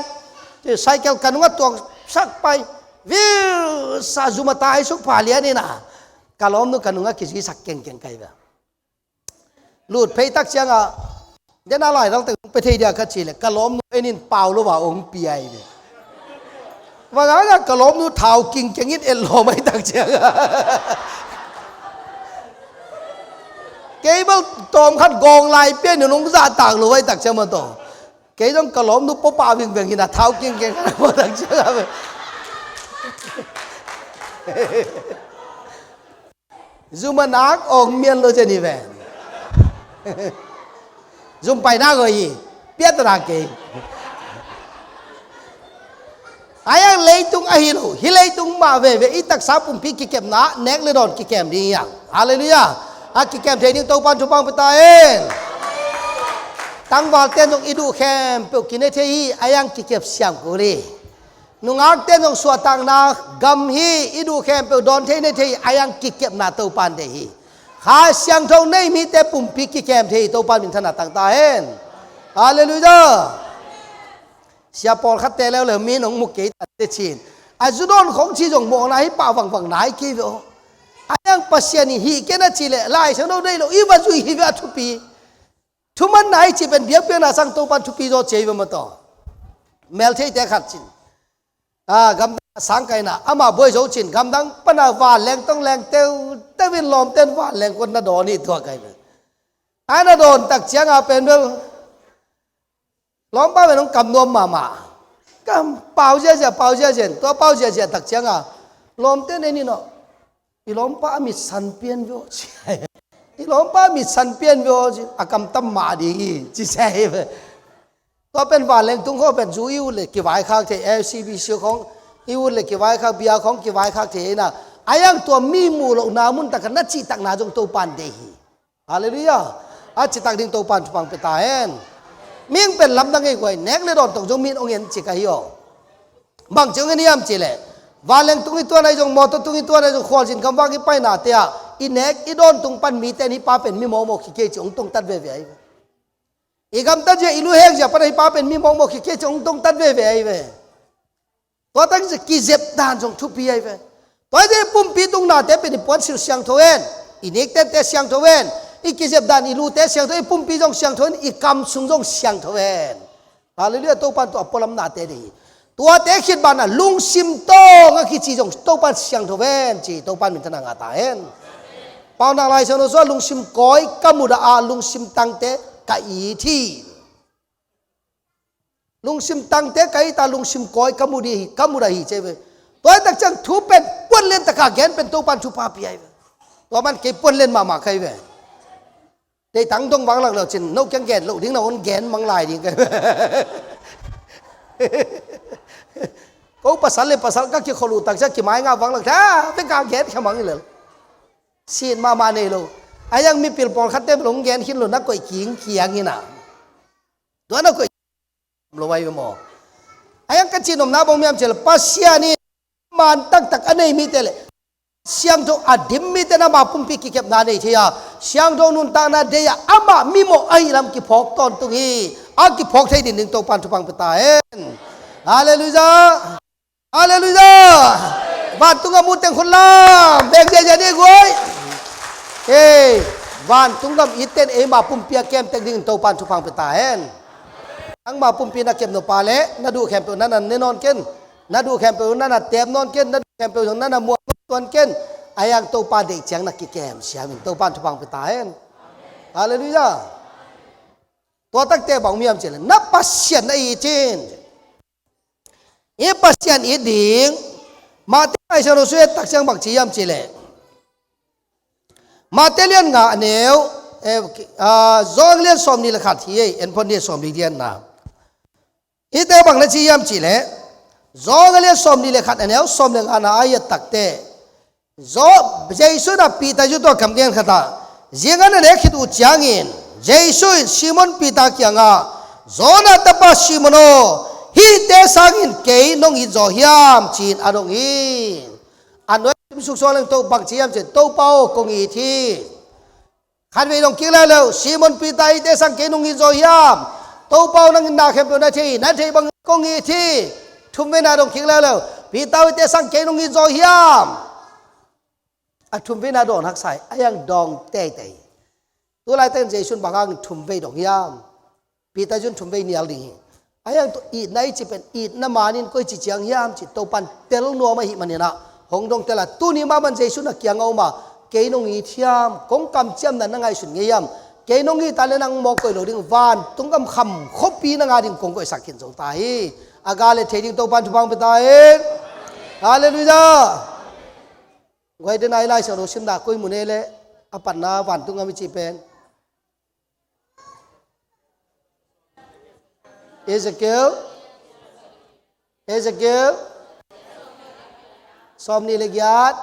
จะไซเคิลกันว่าตัวสักไปวิวซาจุมาตายสุขพาเลียนี่นะกล้อมนกกันว่ากิจสักเก่งใครแบบลูดเพย์ตักเจ้าเดี๋ยวน่าลอยเราแต่ไปที่เดียวกันจีเลยกล้อมนกไอ้นี่เปล่าหรือว่าองค์ปีไอเนี่ยว่างั้นกล้อมนกเท้ากิ่งนิดเอลโลไม่ตักเจ้าเกย์บอกตอมขัดกองลายเปี้ยนหนุ่มจ่าต่างรู้ไว้ตักเชื่อมาต่อเกย์ต้องกระล้มนุ๊ปป้าวิ่งกินนะเท้าเก่งมาตักเชื่อไปซูมันนักออกเมียนเลยเจนี่แวนซูมไปนักเลยเปี้ยตระเกย์อายังเลยตุงอาฮิโลฮิเลยตุงมาเวอีตักซาปุ่มพี่กิเก็บนะเน็กเลยโดนกิเก็บดีอย่างฮาเลลูยากิเกมเทนิ่งตัวปันจุบังไปตายตั้งวันเต้นตรงอิดูแคมเปิลกินเนเทีอายังกิเก็บเสียงกุลีนุ่งอักเต้นตรงสวดตังนากัมฮีอิดูแคมเปิลดอนเทนเนทีอายังกิเก็บนาตัวปันเดฮีข้าเสียงทงในมีแต่ปุ่มพิกิเกมเทตัวปันมินถนัดต่างตาเห็นฮาเลลูยาเสียปอลคัดเตะแล้วเลยมีน้องมุกเกตเตชินอาจุดอนของชีจงมองไหนป่าฝั่งไหนกี่วิโอยังปัสยานี่ฮีแค่นั้นจีเลยไล่ฉันเอาได้หรอกอีวันจุยฮีว่าทุปีทุมันไหนจีเป็นเบียบเป็นอาสังตัวปันทุปีโดเจวิมาต่อเมลเทย์แต่ขัดจินกำลังสังไก่น่ะอามาบ่อยโจจินกำลังปนาวานแรงต้องแรงเต้วินลมเต้นวานแรงคนน่ะโดนนี่ตัวไก่เลยไอ้น่ะโดนตักเชียงเป็นเรื่องล้อมป้าเป็นน้องกำนวมมากำเป่าเจ้าตัวเป่าเจ้าตักเชียงลมเต้นนี่เนาะอีล้อมป้ามีสันเปียนวิโอจีอีล้อมป้ามีสันเปียนวิโอจีอากำตั้มมาดีจีใช่ไหมก็เป็นวันเล่งตุ้งเขาเป็นจูอิวเลยกี่วันข้างเทLCBCของอิวเลยกี่วันข้างเบียของกี่วันข้างเทน่ะอายังตัวมีมูลนามุนตะกันนัดจีตักนาจงตัวปันเดฮีฮาเลลูยาอาจิตักดิ่งตัวปันฟังไปตาเห็นมิ่งเป็นลำดังไอ้กวยเน็กเลยโดนตกจงมีนองเงินจีกันย่อบางจังเงินยามจีเลยวันเล่งตุ้งตัวไหนจงมอตัวตุ้งตัวไหนจงขวานจินคำว่ากี่ไปหนาเตียอีเน็กอีโดนตุ้งปันมีแต่นี่ป้าเป็นมีโมโมขี้เกจงตุ้งตัดเว่ยอีกำตัดเจอิลูเฮงจะปนไอ้ป้าเป็นมีโมโมขี้เกจงตุ้งตัดเว่ยตัวตั้งจะกิเจ็บดานจงทุบปีไอ้เว่ตัวเดี๋ยวปุ่มปีตุ้งนาเตเป็นปวนสิวเสียงทเวนอีเน็กเตเสียงทเวนอีกิเจ็บดานอีลูเตเสียงทเวนปุ่มปีจงเสียงทเวนอีกำสุงจงเสียงทเวนอะไรเรื่องตัวปันตัวปลำนาเตดีตัวเตะคิดบ้านน่ะลุงซิมโตก็คิดจีจงตัวปันเสียงทเวนจีตัวปันมันจะนางอาตาเห็นปาวนาลายเสนอว่าลุงซิมก้อยกมุดาลุงซิมตังเตกะอีที่ลุงซิมตังเตกะอีตาลุงซิมก้อยกมุดาฮีเจเว ตัวตักจังทูเป็นป้วนเล่นตะกาแกนเป็นตัวปันชูพาปีไอตัวมันเก็บป้วนเล่นมาใครเว้ได้ตั้งตรงวังหลักเราจินนกแกงแกนเราดิ้งเราคนแกนมังลายดิ้งกันก็ภาษาเลยภาษาก็คือคนรู้ตักจังกี่ไม้งาวังหลักท่าเป็นกาแกนขมังเลยซีนมาเนี่ยเราไอ้ยังมีปิลปอนคัดเต็มหลงแกนขินหลุดนักก๋วยขิงเขียงนี่นะตัวนักก๋วยเราไว้ไปหมอไอ้ยังกันจีนนมน้าบงมีอันเจริญปัสยานี่มันตั้งตักอันนี้มีแต่เลยเสียงโจอดิมมีแต่น้ามาปุ่มปีกิเก็บนาเดียเทียเสียงโจนุนตานาเดียอามามีโมไอ้ลำกิพอกตอนตรงนี้อากิพอกไทยดินหนึ่งตัวปันทุพังปตาเอ็นฮาเลลูยาฮาเลลูยาบ้านตุงกมุดเต็งคนลามเบงเจเจดีกวยเฮ้บ้านตุงกำอิเตนเอมาปุ่มเปียเกมเต็งดิ่งตัวปันทุพังปตาเอ็นทั้งมาปุ่มปีนักเก็บโนปาเล่นาดูแคมเปญนั้นแน่นอนเกินนาดูแคมเปญนั้นเต็มนอนเกินนาดูแคมเปญนั้นมัวตัวเกินไอ้ยังตัวปาเด็กเจียงนักกิเกมเสียงตัวปันทุพังปตาเอ็นฮาเลลูยาตัวตั้งแต่บอกมีอันเจริญนับปัสเซียนไอ้จีนเอปัสเซียนอีดิ่งมาเตไอชาโรสุเอตักเสียงบักจีอันเจริญมาเตเลียนงาเนวจงเลียนสมนิลขัดที่เอ็นพอดีสมนิเดียนนาอีเตบังเลจีอันเจริญจงเลียนสมนิลขัดเนวสมเลียงอาณาอายตักเตจงเจสุนับปีตาจุดตัวคำเดียนขัดเจียงอันเล็กขิดอุจางอินเจสุนซิมอนปีตาเกียงาโซนาตปาซิมโนฮีเตสังอินเกยนงอิโจฮิมจีนอารมณ์อินอันนั้นมิสุกโซลังโตบักจียมเจโตเป้ากงอีทีขันไปลงกิเลแล้วซิมอนปีตาฮีเตสังเกยนงอิโจฮิมโตเป้านังนาเข้มตัวนาทีนาทีบังกงอีทีทุ่มเวนาลงกิเลแล้วปีตาฮีเตสังเกยนงอิโจฮิมอัทุ่มเวนาโดนหักใส่อายังดองเตะตัวไรเต้นเจสุนบางอันทุ่มไปดอกยามปีตาจุนทุ่มไปเนียลดิ่งไอ้ยังตัวอีไหนจะเป็นอีน้ำมันนี่ก็จะเจียงยามจิตตัวปันเตลนัวมาหิมันเนี่ยนะหงดงเตละตัวนี้มาบันเจสุนนักเกียงเอามาเกยนงอีเทียมกงกำเจียมนั่นนั่งไงสุนเงียมเกยนงอีตาเลนังมอกอยโหลดิ่งวานตุงกำคำคบปีนังอาดิ่งกงก็สักกินสงตายอากาเลเทดิ่งตัวปันทุบังไปตายฮาเลลูยาไว้เดินไอ้ไล่เสาโรชิมดาคุยมุนเอเลอปันนาวันตุงกำมิจิเป็นEzekiel สอมนิลกยาด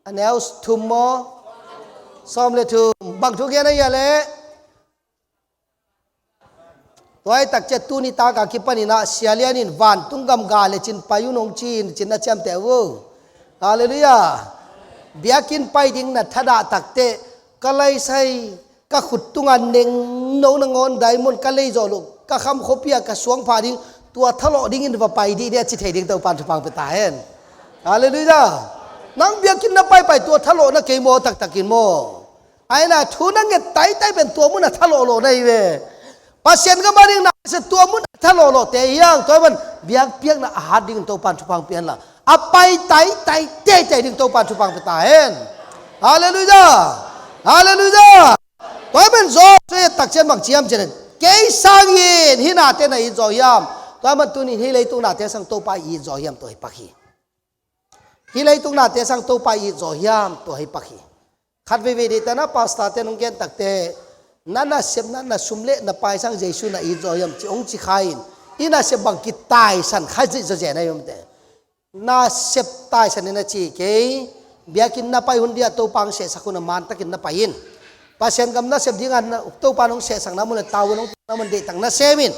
อันนี้ทุ่มโมสอมเลทุ่มบังทุกอย่างนั่นอย่าเละตัวไอ้ตักเจตุนิตากาคิปนินะเสียเลียนินวันตุงกำกาเลจินไปยุนงจีนจินนัชเชมเตวูฮาเลลูยาเบียกินไปดิ้งนัทดาตักเตก็เลยใส่ก็ขุดตุงันเน่งโนนงอนไดมอนก็เลยจอลุก็คำขบเปียก็สวงผาดิ้งตัวทะเลาะดิ้งอินว่าไปดีเดียจิตให้ดิ้งตัวปันทุพังไปตายเห็นฮาเลลูยานังเบียกินนับไปตัวทะเลาะนักเกโมตักกินโมไอ้น่ะทูนังเงไตเป็นตัวมุนทะเลาะโลได้เว้ปัสเซนก็มาดิ้งน่ะเสตัวมุนทะเลาะโลแต่ยังตัวมันเบียกเปียกน่ะหาดิ้งตัวปันทุพังเปลี่ยนละอับไปไตเจ๊ดิ้งตัวปันทุพังไปตายเห็นฮาเลลูยาฮาเลลูยาตัวมันโซ่ช่วยตักเชนบักเชียมเจริญเกยสังยินหินาเตนอีจอยามตัวมันตุนิฮิเลยตุนาเตสังโตไปอีจอยามตัวให้ปักฮีฮิเลยตุนาเตสังโตไปอีจอยามตัวให้ปักฮีขัดวิวิดิตนะปัสตาเตนงเกนตักเตนั่นน่ะเสพนั่นน่ะสุมเละน่ะไปสังเจสุน่ะอีจอยามจิองจิขายอิน่ะเสพบังกิตายสันขัดจิจะเจนายมเตน่ะเสพตายสันน่ะจีเกยเบียกินน่ะไปหุ่นเดียตัวปังเสสักคนน่ะมันตะกินน่ะไปอินpasien kam na seb dingan to panong se sang namun tawo nong naman de tang na semin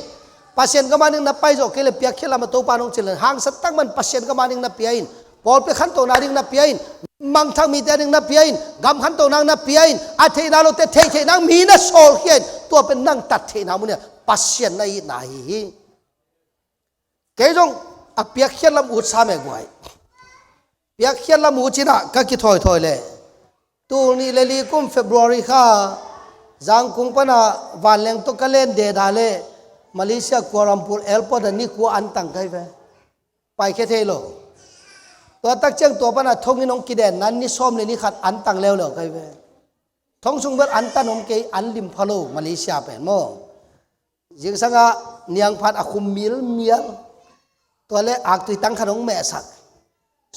pasien ka maning na pai jo kele pia khela ma to panong chilen hang satang man pasien ka maning na piain pol pe khan to na ding na piain mang thang mi te ding na piain gam khan to nang na piain a thei na lo te thei nang mi na sol hian to pen nang tat thei na mun ne pasien na i na hi ke jong a pia khelam u sa me gwai pia khelam u china ka ki thoi le tu ni le li kum February kha jang kung pana wanleng to kalen de dale Malaysia Kuala Lumpur airport ni ku antang kai ve pai khe thelo to tak chang to pana thong inong kiden nan ni som le ni khat antang lew lo kai ve thong sung ber antan om ke an lim phalo Malaysia pen mo jing sanga niang phat akhum mil mial ตัวเล็กอักตุยตั้งขนมแม่สัก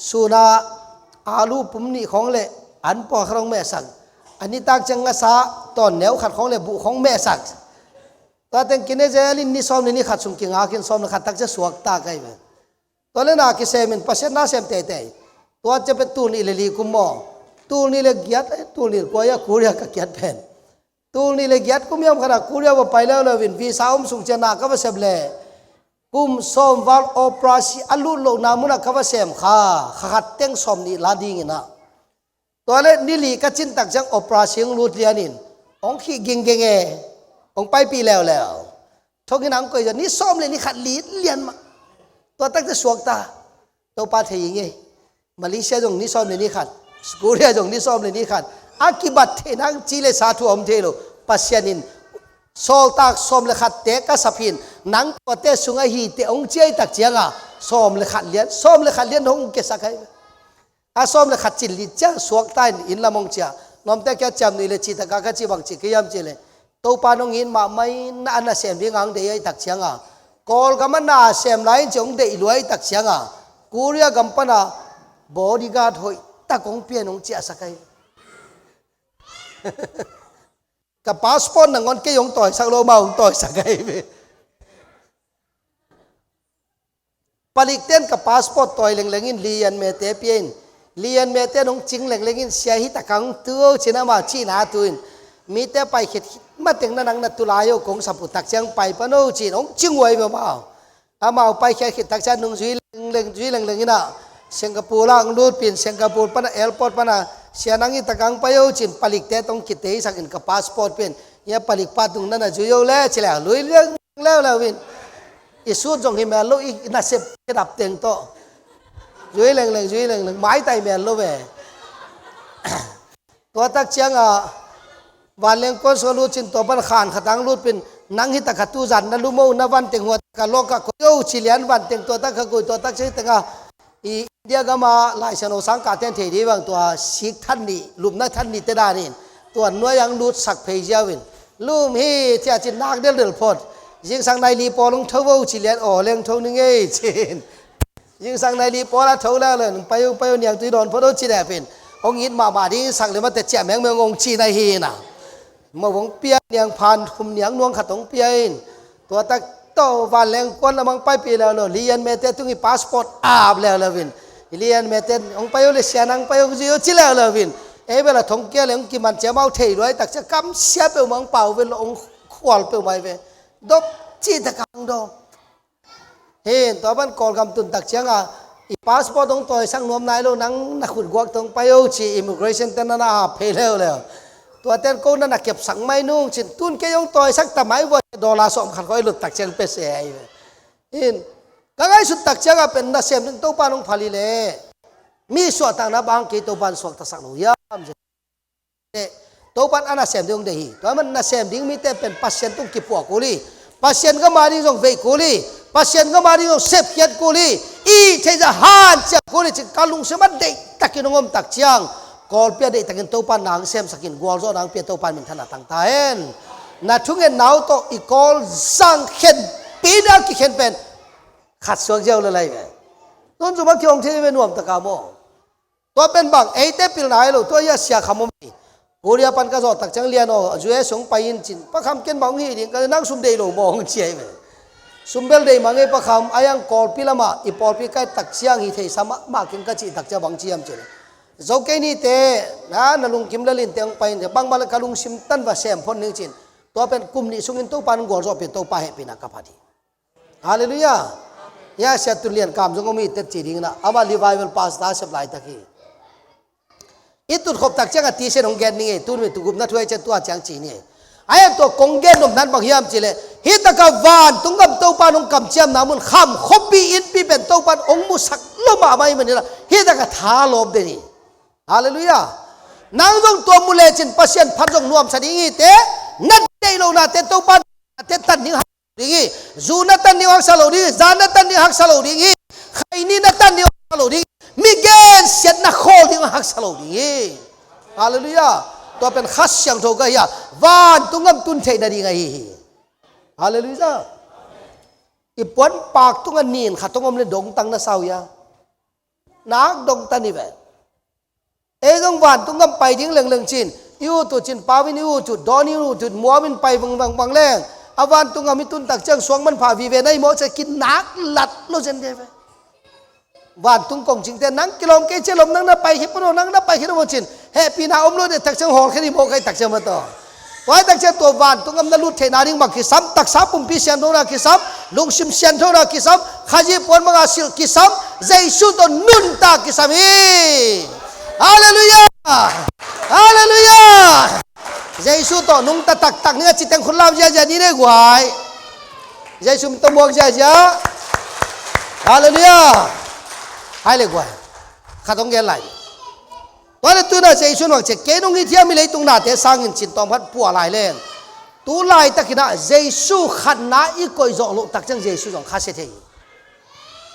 สุนาอาลูปุ่มนี่ของเละอันปอขนมแม่สักอันนี้ตั้งจังกะสาตอนแนวขัดของเละบุของแม่สักตัวเต็งกินเจลินนี่ซ้อมนี่ขัดสุงกิงอากินซ้อมขัดตักจะสวกตาไกไปตัวเล็กนาคิเซมินปัสเซน่าเซมเตเตตัวจะเป็นตูนี่เลยลีกุมมอตูนี่เลยเกียรติตูนี่กวยกูเรียกเกียรติเพนตูนี่เลยเกียรติกุมยามขนาดกูเรียกว่าไปแล้วเลยวินวีสาวสุงเจนาก็ว่าเซมเล่กุมซ้อมวัลโอปราซีอลูโลนามุนักก็ว่าเซมข้าขัดเต็งซ้อมนี่ลาดิ้งนะตัวเล็กนี่ลีก็จินตักจังโอปราซีงรูดเลียนินองขี้กิงเกงองไปปีแล้วทกินังก็จะนี่ซ้อมเลยนี่ขัดลีเลียนมาตัวตั้งแต่สวกตาตัวปาเทียงไงมาเลเซียจงนี่ซ้อมเลยนี่ขัดสกูเรียจงนี่ซ้อมเลยนี่ขัดอากิบัตเทนังจีเลสาธุอมเทโลปัสยานินโซลตักซ้อมเลยขัดเตะกัสพินนังตัวเตะสุงไอฮีเตะองเจียตักเจียงอ่ะซ้อมเลยขัดเลี้ยนซ้อมเลยขัดเลี้ยนหงเกสักไงอาซ้อมเลยขัดจิลลิจ้าสวกตายอินละมงเจียน้อมแต่แค่จำนี่เลยจิตกากจีบังจิกยามจิเลยตัวปานงอินมาไม่น่าเสียมดีงังเดียตักเจียงอ่ะกอลก็มันน่าเสียมไลน์จงเดียรวยตักเจียงอ่ะกูเรียกกันปนะบอดี้การ์ดหอยตะกงเปียนงเจียสักไงกับพาสปอร์ตนั่งงอนเกยงต่อยสักโลมาต่อยสักไงผลิตเต้นกับพาสปอร์ตต่อยเล็งๆอินเลียนเมเตเปียนเลียนเมเตนงจิงเล็งๆอินเสียหิตะกังตัวชินามาชีนาตุนมีแต่ไปเข็ดมาถึงนั่งนัตุลายกงสับปุตักเชียงไปปนโอจีนงจิงไว้บ่มาเอามาไปแค่เข็ดตักเชียงนงจุยเล็งจุยเล็งๆอินะสิงคโปร์ล่างรูดปีนสิงคโปร์ปนแอร์พอร์ตปนเสียนังอิตะกังไปโอจีนผลิตเต้ต้องคิดเตะสักอินกับพาสปอร์ตเป็นยังผลิตปัดตรงนั้นนะจุยเล่ชิแล้วลุยเรื่องแล้ววินอิสุดจงหิมะลุยน่าเสพกระดับเตียงโตจุยเล็งจุยเล็งไม้ไตเมลลุเวตัวตักเชียงวันเลี้ยงก้นสลูจินตัวบันขานขตังรูดเป็นนังหิตะขัดตูจันนัลุโมนวันเต็งหัวกะโลกะโยชิเลียนวันเต็งตัวตักขกุยตัวตักเชิงเต็งอินเดียก็มาหลายชนสังกัดเต็นเทดีบางตัวสิกท่านนี่ลุมนักท่านนี่เตดานินตัวน้อยยังรูดสักเพย์เจวินลุมฮีที่อาจินนักเดลเดลพอดยิงสังในลีปอลงเทวชิเลียนอ๋อเลี้ยงทงนึงเอ้จินยิงสังในลีปอละเทวแล้วเลยไปเนี่ยตุยโดนพอดชิเดเป็นองค์อินมาดีสังเลยมาแต่เจ้าแมงเมืององค์ชีในฮีน่ะเมื่อวงเปียเนียงผ่านคุมเนียงนวงขัดตงเปียนตัวตักโตวันแรงก้นละมังไปปีแล้วเลยเลียนเมเตตุงอีพาสปอร์ตอาบแล้วเลยวินเลียนเมเตองไปเลยเสียนังไปองจิโอชิแล้วเลยวินเวลาทงเกียร์เลยองกิมันเจ้าเมาเทยด้วยตักจะกำเสียเปมังเป่าเวลาองขวาเปไม่เวดบจีตะกังดอเห็นตัวบ้านกอลกำตุนตักเชียงอีพาสปอร์ตองต่อยสังนวมนายโลนังนักขุดกวกตองไปโอชีอิมิเกรชั่นเต้นน่าเพลแล้วตัวเต้นกูนั่นนักเก็บสังไม่นุ่งชินตุนเกยงต่อยสักแต่ไม่ว่าดอลลาร์สองขันคอยหลุดตักเชียงเปเสียเห็นก็ไงสุดตักเชียงเป็นนักเสียมถึงตัวปานองผลิเลมีส่วนต่างนับบางกีตัวปานส่วนตักสังนุยามตัวปานอันนักเสียมดึงเดียตัวมันนักเสียมดึงมีแต่เป็นปัสเซนตุงกิปวกกูลีปัสเซนก็มาดิงส่งเวกูลีปัสเซนก็มาดิงส่งเซฟเกียดกูลีอีเทจะฮันเจ้ากูลีจึงการลุงเสมันเด็กตักกินงมตักเชียงกอลเปียเด็กตักกินตัวปานนางเสียมสักกินกอลโซนางเปียตัวปานมินธนาต่างตาเอ็นนัดทุ่งเงินหนาวโตอีกอลสังเข็นปีดากิเข็นเป็นขัดสวงเจ้าเลยไงต้นสมัครที่องค์ที่เป็นหนุ่มตะกาโมตัวเป็นบังเอเตปิลนายลูตัวยาเสียขโมยกูเรียปันกระโดดตักจังเลียนอ๋อจุเอสงไปยินจินประคำเกินบังฮีดิ่งก็นั่งซุ่มเดย์โลมองเจียไปซุ่มเบลเดย์มังเอประคำอายังกอลพิลามาอีปอลพิกายตักเสียงฮีเทสามะมากินกะจีตักจะบังเจียมเจเลยโจเกนี่เตนะนั่งลุงกิมเลลินเตงไปเนี่ยบางมาเลกลุงซิมตันว่าเสียมพ้นนึงจินตัวเป็นกลุ่มนี้สุงินตัวปันกอลโซเป็นตัวปะเหปินักกับพอดีฮาเลลูยายาเสียตุเลียนกามจงมีเต็ดจีดิ่งนะอามารีไวเวลพาสตาเสพไลตะกี้อีตุดขบตักเจ้าตีเส้นของแกนนี่ตุนมีตุกุมนัดช่วยเจ้าตัวจังจีนี่ไอ้ตัวกงเกนนมนั้นบางยามจีเลยฮิตตะกวานตุงกับตัวปานองกำเจียมนามุนข้ามขบบีอินปีเป็นตัวปานองมุสักลมาไม่เหมือนนี่ละฮิตตะกท้าลบเดนี่ฮาเลลูยานางจงตัวมุเลจินปัสเซียนพันจงนวมสดีงี้เตนัดเดโลนาเตตัวปานเตตันนี่ฮักดีงี้จูนัตันนี่ฮักสโลดีจานัตันนี่ฮักสโลดีงี้ใครนี่นัตันนี่ฮักสโลดีมิเกนเสียนักโคที่มาฮักสโลดีฮาเลลูยาตัวเป็นขัดเสียงโทกายาวานตุงกับตุนเทนดีไงฮาเลลูยา อีปวนปากตุงอันนีนขัดตุงอมเลยดงตังนาสาวยานักดงตันนี่เว้ต้องวันตุงกำไปดิ้งเรื่องจีนยูตุจินปาวินยูจุดดอนิยูจุดมัววินไปบางแรงอาวันตุงอามิตุนตักเจ้าสวงมันผ่าวีเวนัยโมจะกินนักหลัดโลเจนเดเววันตุงกงจิงแต่นังกิโลเกจลมนังนับไปฮิปโนนังนับไปฮิโนโมจินเฮปีนาอมโลเดตักเจ้าหอแค่นี้โมใครตักเจ้ามาต่อไว้ตักเจ้าตัววันตุงกำนัลุดเทนาริงมากิซัมตักซับปุ่มพิเศษโนรากิซัมลุงชิมเซียนโนรากิซัมขาจีปวนมังอาศิลกิซัมเจสุตนุนตากิซัมฮีฮาเลลูยาฮาเลลูยาเจสุตนุ่งตะตักเนื้อจิตแตงคนลาวเจ้านี่ได้กว่าเจสุมตัวมวงเจ้าฮาเลลูยาให้เลยกว่าข้าต้องแก่ไหลตอนนี้ตัวน่ะเจสุนว่าจะเกณฑ์ตรงนี้ที่มีเลยตรงหน้าแต่สร้างเงินจิตตองพัดปัวไหลเล่นตัวไหลตะกี้น่ะเจสุขันน้าอีกคนจงลุตักจังเจสุจงข้าเสียที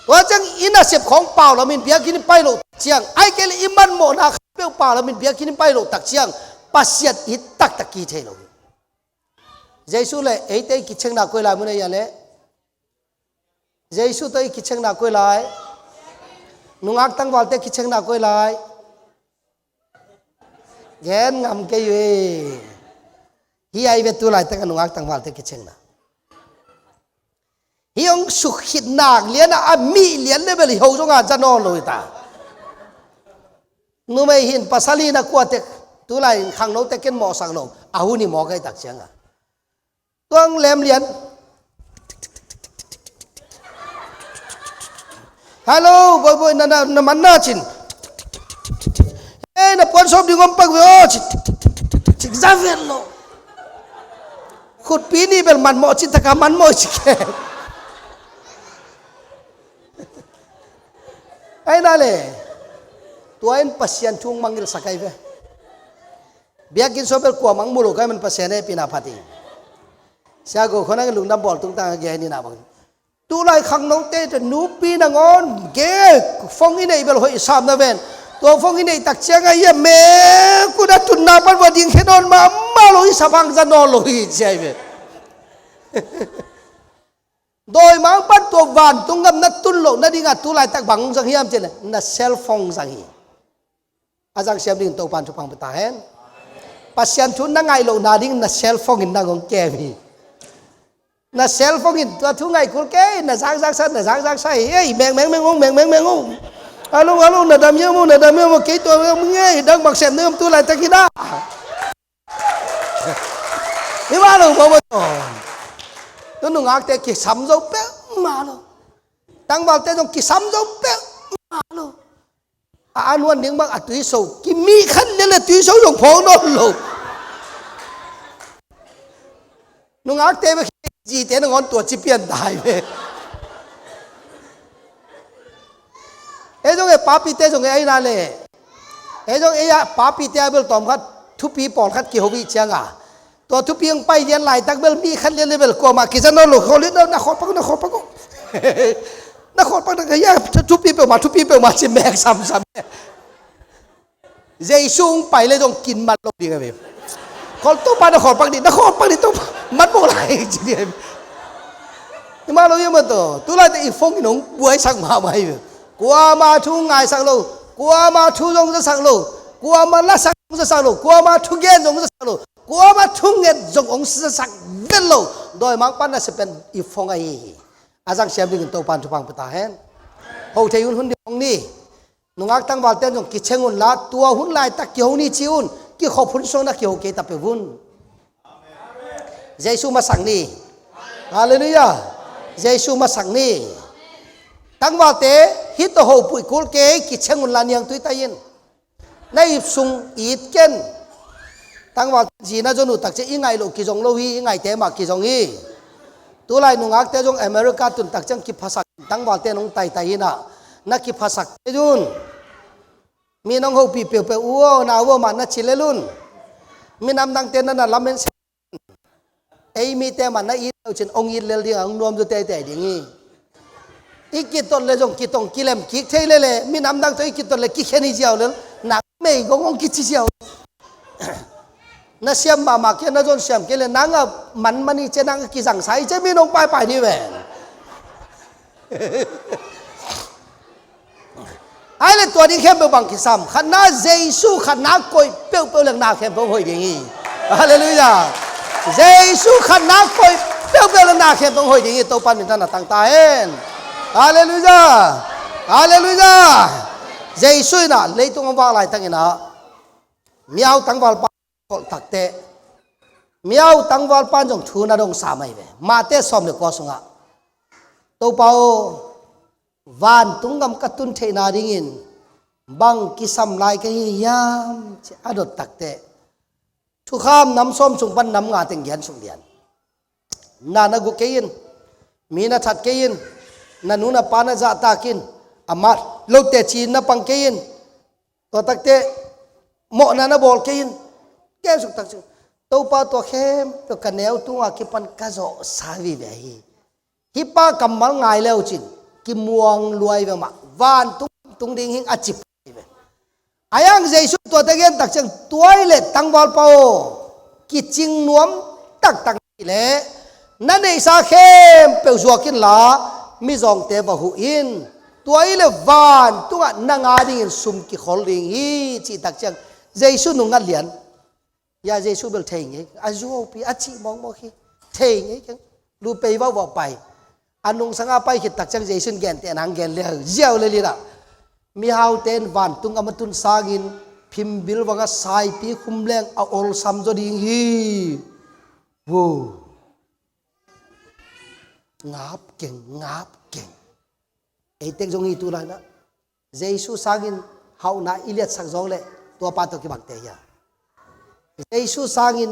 ตัวจังอินาเสพของเปล่าเรามินเบียกินไปโลเชียงไอ้เกลีอิมันโมนาเปล่าเปล่าเรามินเบียกินไปโลตักเชียงปัสยัดอิตักตะกี้เทโลเจสุเลยไอ้เตยกิเชงนักกุยลายมุนยันเลยเจสุเตยกิเชงนักกุยลายนุ่งอักตั้งวันเตยกิเชงนักกุยลายแกนงำเกยฮีไอเวตุลายตั้งนุ่งอักตั้งวันเตยกิเชงนักฮีองสุขิดนักเลี้ยนอามีเลี้ยนเลยเบลิโฮจงอาจันนอลอยตานุ่มไม่หินปัสสาลีนักกวาเตตุลายขังโนเตกินหมอสังโนอาหุนี่หมอไกตักเชียงอ่ะตัวเล็มเลี้ยนฮัลโหลบอยนั่นมันน่าชินน่ะปวนชอบดีงมปักโอ้ชิกซาเวลโลขุดปีนี่เป็นมันหมอจิตตะกามันหมอชิแกไอ้นั่นเลยตัวเองปัสยันช่วงมังกิลสักไอ้เว้ยเบียกินโซเปอร์กว่ามังมูลุกไอ้มันปัสยันไอ้ปีนาพัดีเสียกูคนนั้นลุงน้ำบอลตุ้งตาแกนี่นะบังตัวไรขังน้องเต้จะนูปีนางอนเก๋ฟงอินเอเบลหอยสามนะเวนตัวฟงอินเอตักเชียงไอ้เย่เมกูได้ตุนนาปันวัดยิงแค่นอนมาลอยสะพังจะนอนลอยใช่ไหมโดยมังปันตัววันตุงกำนัดตุนโลนัดดิ้งตัวไรตักบังสังเฮียมเจนนัดเซลฟงสังเฮียอาจารย์เสียมดิ้งตัวปันชุพังไปตาเห็นปัสยันชุนนั่งไงโลนัดดิ้งนัดเซลฟงอินนั่งของแกมีน่ะเซลฟงอินตัวทุ่งไงคุณแกน่ะซักสันน่ะซักใส่เฮ้ยแมงงงฮัลโหลน่ะดำเยอะมูกี่ตัวมึงไงดังบักเสมเนื้อตัวอะไรตะกี้น่ะนี่ว่าลูกพ่อตัวนุ่งอักเตะกี่ซ้ำจบเป๊ะมาลูกตั้งบอลเตะตรงกี่ซ้ำจบเป๊ะมาลูกอันวันหนึ่งบางอัดตุยโซ่กี่มีขั้นเลยตุยโซ่ของพ่อนนลูกนุ่งอักเตะไปจีเตนงอนตัวจีเปลี่ยนตายไปจงป้าปีเตจงไอ้นั่นเลยจงป้าปีเตเบลตอมขัดทุปีปอนขัดเกี่ยววิเชียงอ่ะตัวทุปียังไปเรียนไหลตักเบลมีขัดเรียนเลยเบลกลัวมากิจนนลูกเขาเรียนนักขอปักนักขอปักนักยาทุปีเปลมาจะแมกซ้ำเจซุงไปเลยต้องกินมันลงดีกันแบบคนตัวปานขอปักดิตัวมันโบราณจริงๆนี่มาเรายังมาตัวไรแต่อีฟงอีหนุ่มป่วยสักมาไม่กลัวมาทุ่งไงสักโลกลัวมาทุ่งจงจะสักโลกลัวมาละสักจงจะสักโลกลัวมาทุ่งเย็นจงจะสักโลกลัวมาทุ่งเย็นจงองจะสักเบลโลโดยมังปันน่ะจะเป็นอีฟงไออาจารย์เสียมดิ่งตัวปันทุพังปตาเห็นโฮเทยุนหุ่นเดียวนี่นุ่งอักตั้งบาลเต้นจงกิเชงหุ่นละตัวหุ่นลายตะเกียวนี่จิวุ่นกี่ขอบพุ่นโซนักเกี่ยวเกตับไปวุ่นเยซูมาสั่งนี่ฮาเลลูยาเยซูมาสั่งนี่ตั้งว่าเตะฮิตโฮปุยกุลเกกิเชงุนลานียงตุยตายินในสุงอีดเกนตั้งว่าจีน่าจนุตักเจอิงไงโลกิจงโลฮีอิงไงเตะมากิจงฮีตัวไรนุ่งอักเตะจงอเมริกาตุนตักจังกิภาษาตั้งว่าเตะน้องไตไตยินะนักกิภาษาเตจุนมีน้องโฮปีเปียวอ้วน่าวัวมันน่าชิเลลุนมีน้ำดังเตนนั่นน่ะลำเมนไอ้มีแต่มันน่ะอีเอาเช่นองค์อินเลเดียงนวมจะแต่อย่างงี้อีกกี่ตนเลยจงกี่ตงกี่เล่มกี่เทเลยมีน้ำดังตัวอีกกี่ตนเลยกี่แค่นี้เจียวเลยหนักไม่ก็งงกี่เจียวน่ะเสียมมาเกี่ยน่ะจนเสียมเกี่ยเลยนั่งมันนี่เจนั่งกี่สั่งใส่เจมีน้องไปนี่แหวน ไอ้เลยตัวนี้เข้มเปบังกิซัมขณะเยซูขณะกอยเปรี้ยวเรื่องนาเข้มเปหอยอย่างงี้ฮาเลลูยาเยซูขณะกอยเปรี้ยวเรื่องนาเข้มเปหอยอย่างงี้ตัวปันเป็นท่านต่างตาเอ็นฮาเลลูยาฮาเลลูยาเยซูน่ะเลยตัวว่าอะไรตั้งนะมีเอาตั้งวันปานตักเตะมีเอาตั้งวันปานจงทูน่าดงสามัยเวมาเตะสอมเด็กก็สงะตัวเปล่าวันตุงกำกัดตุนเทนาดิ่งินบังกิสัมไลก็ยามอดตักเตะทุกข้ามน้ำส้มสุงปันน้ำงาเต็งเยียนสุงเดียนนานากุเกินมีนาทัดเกินนานุนาปานาจะตากินอามาโลเตจีนนาปังเกินตัวตักเตะโมนานาบอลเกินแก้สุกตักสุตัวป้าตัวเข้มตัวกันแนวตัวกิปันกะโจสาวีเวฮีฮิป้ากำมังไงแล้วจินกิมวงรวยไปมาวานตุงดิ่งหิงอาจิบไปอายังเจสุตัวตะเกียนตักจังตัวเล็ดตั้งวอลเปากิจิงนวมตักเล่นั่นเองสาเข้มเปียวจัวกินละมิจองเตบะหูอินตัวเล็ดวานตัวนางอาดิ่งสุมกิขอลิงฮีจีตักจังเจสุนุงัดเหรียญยาเจสุเบลเทงเองอาจูปีอาจิมองมองฮีเทงเองรู้ไปว่าไปอันนงสังอาไปคิดตักจังเจสุนแกนเตนังแกนเลี้ยวเจ้าเลยล่ะมีฮาวเตนวันตุงอมตุนสากินพิมบิลวังสายปีคุมแรงเอาอลซัมจดิงฮีวูงับเก่งไอเต็งจงฮีตุลานะเจสุสากินฮาวนาอิเลียสักจงเลยตัวปาตุกิบังเตียเจสุสากิน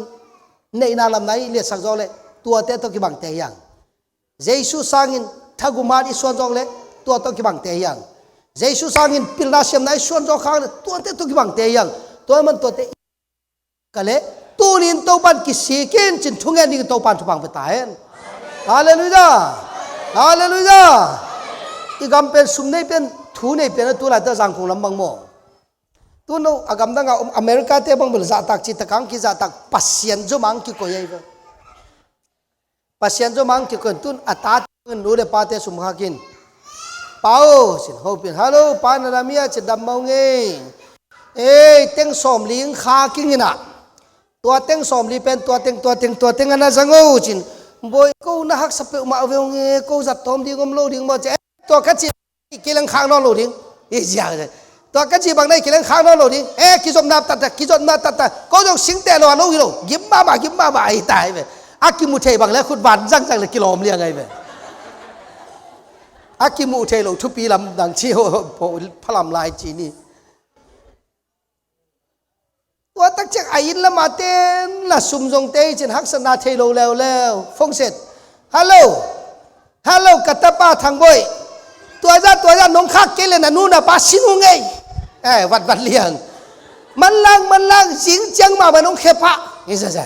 ในนาลำนาอิเลียสักจงเลยตัวเตตุกิบังเตียเจสุสากินทักุมาริส่วนจงเลยตัวตุกิบังเตียเจสุสากินพิลาเชมนายส่วนจงข้างตัวเตตุกิบังเตียตัวมันตัวเตก็เลยตัวนี้ตัวปันกิสีกินจินทุ่งเงินนี่ตัวปันทุบังไปตายฮาเลลูยาฮาเลลูยาอีกำเป็นสุมในเป็นทูในเป็นตัวอะไรตัวสังคมลำบากโมตัวนู้อากำตั้งอเมริกาเต้บังเบลจะตักจิตตะกังกิจะตักปัสเซียนจุมังกิโกยัยเวปัสเซียนจุมังกิโกนตุนอัตตาตุนรู้เลยปาเตสุมขากินเป้าสิโฮปินฮัลโหลปานารามีอาจิดำมองเงเต็งสมลิงขากินนะตัวเต็งสมลีเป็นตัวเต็งอันนั้นสังโอจินบอยกูน่าฮักสเปอมาเอาเวงกูจัดทอมดิ้งอมโลดิ้งบ่เจ้ตัวกัจจิกิเลงข้างนอนโลดิ้งอีเจ้าเลยตัวกัจจิบางในกิเลงข้างนอนโลดิ้งกิจอมนับตัดกิจอมนับตัดก็ต้องสิงแต่โลโลกิโลยิ้มมาบ่ไอ้ตายไปอากิมุเทบางแล้วคุณบานจังเลยกิโลมเรียงไงไปอากิมุเทโลทุปีลำดังชี้พลัมลายจีนี่ตัวตักจากไอ้ยินละมาเต้นละซุ่มจงเตยจนฮักษณาเทโลแล้วฟงเสร็จฮัลโหลกัตตาป้าทางบ่อยตัวจ้าน้องข้าเกลนะนู่นนะป้าชินุงไงวัดเลี้ยงมันลังสิงจังมาบ้านน้องเขปะนี่ใช่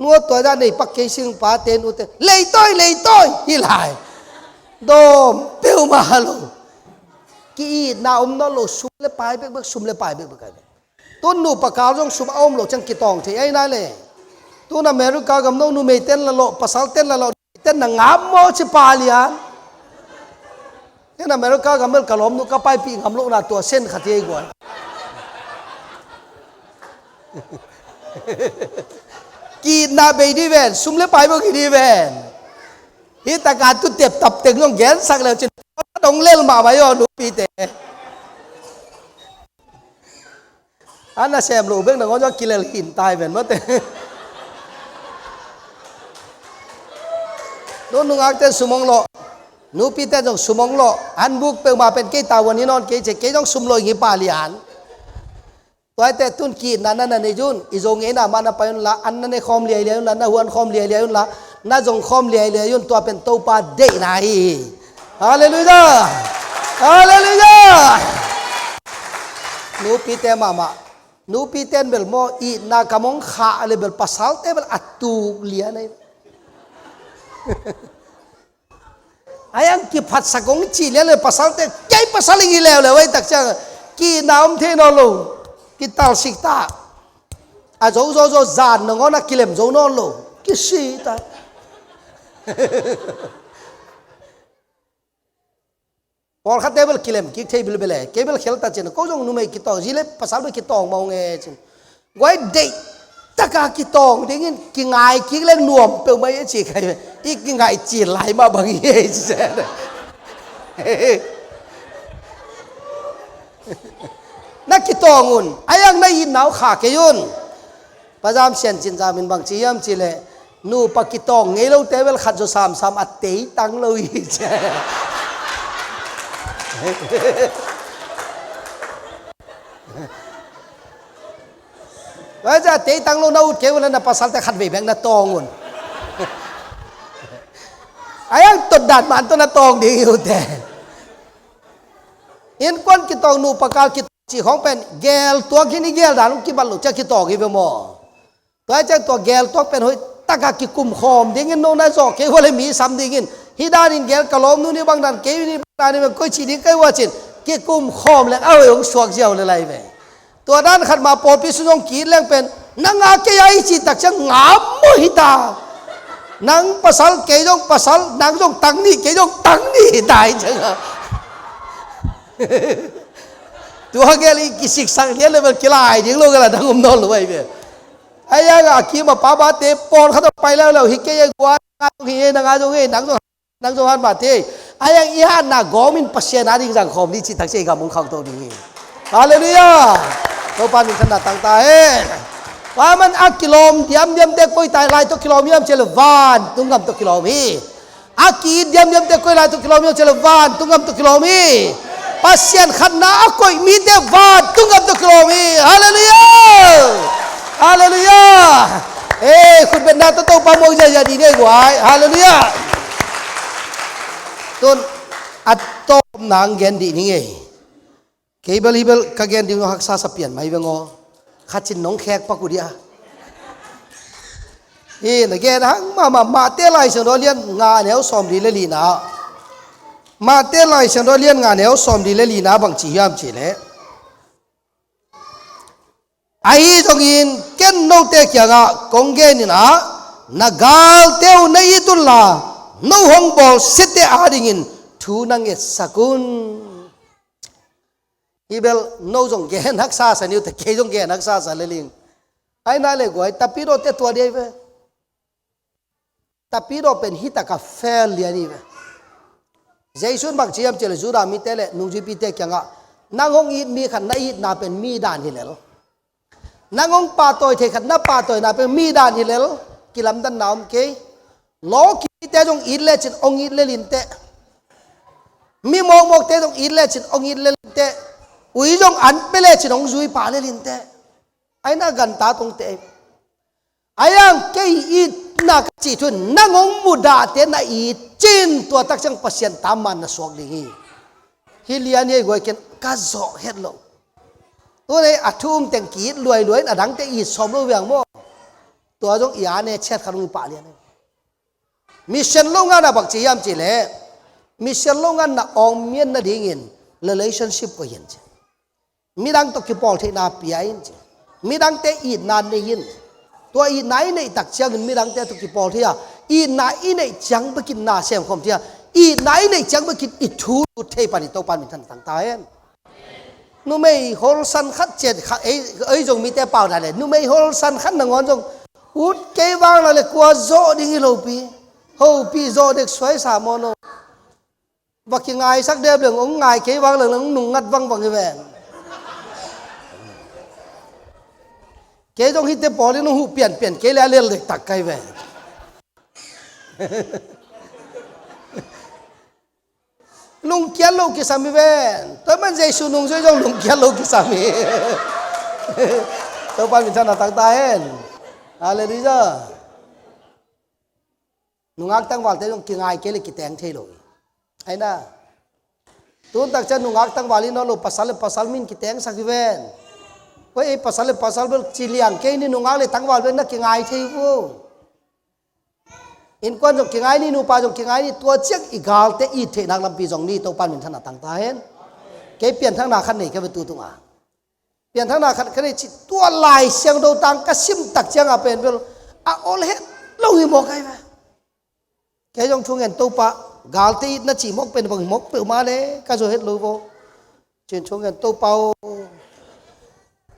นัวตัวจ้าในปักเกชิงป้าเต้นอุตเลยต้อยนี่หลายโดมเปียวมาฮัลโหลกีน่าอมนอโลซุ่มเลยไปเบิกซุ่มเลยไปเบิกกันต้นนูปากกาจงสุบอมโลจังกิตองที่ไอ้นั่นเลยต้นอเมริกากำน้องนูเมเต้นละโลภาษาเต้นละโลเต้นงามโมชิปาลียนเต้นอเมริกากำเมลกะลมนูก็ไปปีกำโลน่ะตัวเส้นขัดเยกว่ากีน่าไปดีเวนซุ่มเลยไปบ่กีดีเวนฮิตาการตุเต็บตับเต็งลงแกนสักแล้วจิตองเล่นมาไว้ยอนูปีเตอันนั้นเซมลูกเบ้งหนังก็จะกินเลยหินตายเป็นมั้งแต่โดนนุ่งอักเตสุมงโลนูปีเตจงสุมงโลอันบุกเปมาเป็นเกตาวันนี้นอนเกจเกจงสุมโลยิปาลีอันตัวแต่ตุนกีนั่นในจุนอิจงเงินมานาไปยุนละอันนั้นในคอมเลียยุนละน่าหวนคอมเลียยุนละน่าจงคอมเลียยุนตัวเป็นโตปาเดนายฮาเลลูยานูปีเตมานูปีเตนเบลโมอีนากามงขาเลเบลปัสสาวเตเบลอัตุเลียนไอ้ยังกีพัดสักงจีเลียนเลยปัสสาวเตใจปัสสาวลิงเลวเลยไว้ตักจังกีน้ำเทนอลูกีตัลสิกตาอาโจจานนงอนักกิเลมโจนอลูกีสีตา ปอลคัตเตเบิลกิเลมกิกเทเบิลเบลเล่เกเบิลเขลตัดเจนก็จงนุ่มกิตองจิเลภาษาเบกิตองมองเงจินไว้เด็กตะกากิตองเด้งินกิงไงกิเล่นนวมเปลไม่จีใครอีกกิงไงจีไหลมาบางเย่เจ้นักกิตองุนไอ้ยังในยินหนาวขาเกยุนพระจามเชียนจินจามินบางจียมจิเลนูปกิตองเงยเราเตเวลขัดจุสามอัตเตยตังเลยเจ้ว่าจะเตะตังโลนาอุดเกวันนั้นภาษาแต่ขัดเวแบงน่ะตองุนไอ้ยังตดดัดมันตัวน่ะตองดีอยู่แต่เห็นก้นกิตองนูปกาลกิตจีของเป็นเกลตัวกินี่เกลด่านกิบัลลุจะกิตองอีเวมอตัวเจ้าตัวเกลตัวเป็นหอยตะกากิกุมคอมดิ้งโนน่าจอกเกวันเลยมีซ้ำดิ้งฮิดานินเกลกะลอมนู่นนี่บางดันเกวินี่บางดันนี่มันก็ชีดิ้งใกล้ว่าจินกิกุมคอมเลยเอาอย่างสวกเจียวเลยไรเว้ตัวด้านขัดมาปอพิสุนงกีเรื่องเป็นนังอาเกยไอจิตักจะงามมหิตานังภาษาเกยงภาษานังจงตังนี่เกยงตังนี่ตายจังตัวเกลีกิสิกสังเลียเลยมันกีฬาไอ้ดิ้งโลกันละดังอมนอนเลยเว้ไอ้ยังอาคีมาป้าบาเตปอนเขาต้องไปแล้วฮิเกยกว่านังฮินังอาจงเฮนังจงฮันบาเตไอ้ยังอีฮันน่ะกอมินปัสเซนาดิ้งจังคอมนี่จิตักเจกับมุงข้าวตัวนี้ฮาเลลูยาตัวปานิขนาดต่างๆว่ามันอักกิโลมเดียมเด็กકોઈตายลายตัวกิโลเมียมเชลวานตุ้งกำตัวกิโลมีอักกีเดียมเด็กકોઈลายตัวกิโลเมียมเชลวานตุ้งกำตัวกิโลมีปัสเซียนขันนาอักકોઈมีเดวานตุ้งกำตัวกิโลมีฮาเลลูยาฮาเลลูยาคุณเป็นนาตัวปามงจะดีได้กว่าฮาเลลูยาต้นอัตโตนางเกนดีนี่ไงเคเบิลฮิเบิลกางเกนดิ้งหักซาสเปียนไม่เวงอขัดจินน้องแขกปักกุดีอะนักเกนหังมาเตลัยเชนโดเลียนงานเหนียวสอมดีเลลีนามาเตลัยเชนโดเลียนงานเหนียวสอมดีเลลีนาบางจียามจีเลไอ้ตรงอินเกนโนเตเกียงะกงเกนินะนักกาลเตวในตุลลาโนฮงบอลเซตเตอาดิงินทูนังเอสกุนอีเบลโนจงเกนนักซาสันยูแต่เกจงเกนนักซาสันเลลิงไอ้นั่นเลยกว่าแต่ปีโรเตตัวเดียวเว้แต่ปีโรเป็นฮิตากาเฟลเลียนี่เว้เจสุนบักเจียมเจริญจุรามิเตเลนุ่งจีพีเตเกียงะนางองอีมีขันนาอีน่าเป็นมีดานฮิเลลนางองปาตอยเทขันนาปาตอยน่าเป็นมีดานฮิเลลกิลัมดันนามเกโลกิเตจงอีเลจินองอีเลลินเตมีมองเตจงอีเลจินองอีเลลินเตอุ้ยจงอันเปเล่ชินองจุยปาเลลินเตไอ้น่ากันตาตรงเตไอ้ยังเกยอีนักจีทุนนั่งงมุดาเตน่าอีจินตัวตักจังปัสยันตามมันน่ะสวกดิ่งฮิเลียนี่กวยเกนกาโซเฮดโลตัวนี้อัฐุมเต็งกีดรวยน่ะดังเตอีสอมโลเวียงโมตัวจงอีอาเนี่ยเช็ดขนุนปาเลียนมิเชลลงงานน่ะบักจียามจีเล่มิเชลลงงานน่ะอองเมียนน่ะดิ่งrelationship ก็เห็นจ้ะมีดังตกิปอลที่นาปียนจ้ะมีดังเตอีนานเนี่ยยินตัวอีนายในตักเชียงมีดังเตตกิปอลที่อ่ะอีนายในจังไปกินนาเสียมคมที่อ่ะอีนายในจังไปกินอิทูเทปานิโตปานิทันต่างตายนู่ไม่ฮอลสันขัดเจ็ดจงมีแต่เปล่าได้เลยนู่ไม่ฮอลสันขัดหนังงอนจงอุดเกวางเลยกลัวโจดิ่งฮิโลปีฮูปีโจเด็กสวยสามโนวักยังไงสักเดือนหนึ่งองค์ไงเกวังหนึ่งหนุ่งงัดวังยังไงเกจงฮิตเตปอลินหูเปลี่ยนเกแล้วเลี้ยงเด็กตักไกแหวนลุงเกียร์ลูกกิสามีแหวนตัวมันใจสุนุงช่วยจงลุงเกียร์ลูกกิสามีตัวปันมิถนาตักตาเห็นอะไรดีจ้ะนุ่งอักตั้งวันเตจงกินไงเกลิกิแตงเทโลไอ้น่ะตัวตักจะนุ่งอักตั้งวาลินอลูpasal min kita yang sakiven, wah pasal ber ciliang ke iniนุ่งอักเลยตั้งวาลินนักกินไงเทวูอินควันจงกินไงนี่นูปาจงกินไงนี่ตัวเช็คอีกาลเตอีเทนักลำปีจงนี่ตัวปันมินถนัดต่างตาเห็นเกเปลี่ยนทั้งนาขันนี่แค่เป็นตัวตรงอ่ะเปลี่ยนทั้งนาขันนี่ตัวลายเสียงโดตังกระซิมตักเชียงอ่ะเป็นเปล่าอ่ะโอเลเราหิมอกไงไหมแกจงช่วงเงินตัวปะ galte it na chi mok pen bang mok pe ma le ka zo het lo bo chen chong an to pau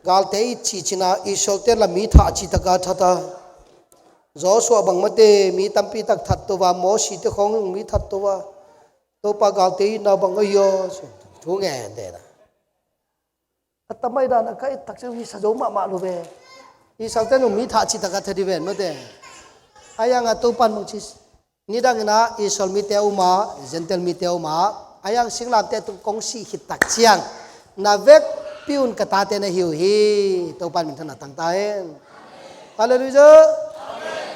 galte it chi china I sol te la mi tha chi ta ka tha ta zo so bang mate mi tampi tak that to wa mo si te khong mi that to wa to pa galte it na bang yo thu nge de na atamai da na kai tak se wi sa zo ma lo be I sol te no mi tha chi ta ka thadi ben mate ayang to pan mong chi ni dang na I sol mi te uma gentle mi te uma ayang singlam te tung kong si hit tak chiang na vek piun kata te na hiu hi to pan min thana tang ta en hallelujah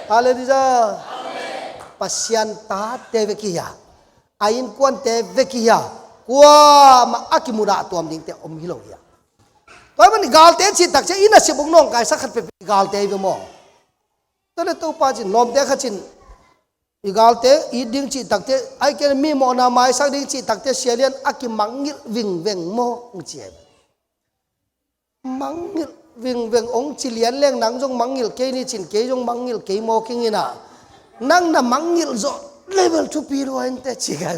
hallelujah pasyan ta te vekia ain kwan te vekia kwa ma akimura tuam ding te om hilo ya toy man gal te chi tak che ina se bong nong kai sakhat pe gal te be mo tole to pa chin lom te khachin igal te I ding chi tak te ai ke mi mo na mai sak ding chi tak te sialian akim mangil wing weng mo chi mangil wing weng ong chi lian leng nang jong mangil ke ni chin ke jong mangil ke mo king ina nang na mangil zo level 2 pi ro en te chi ga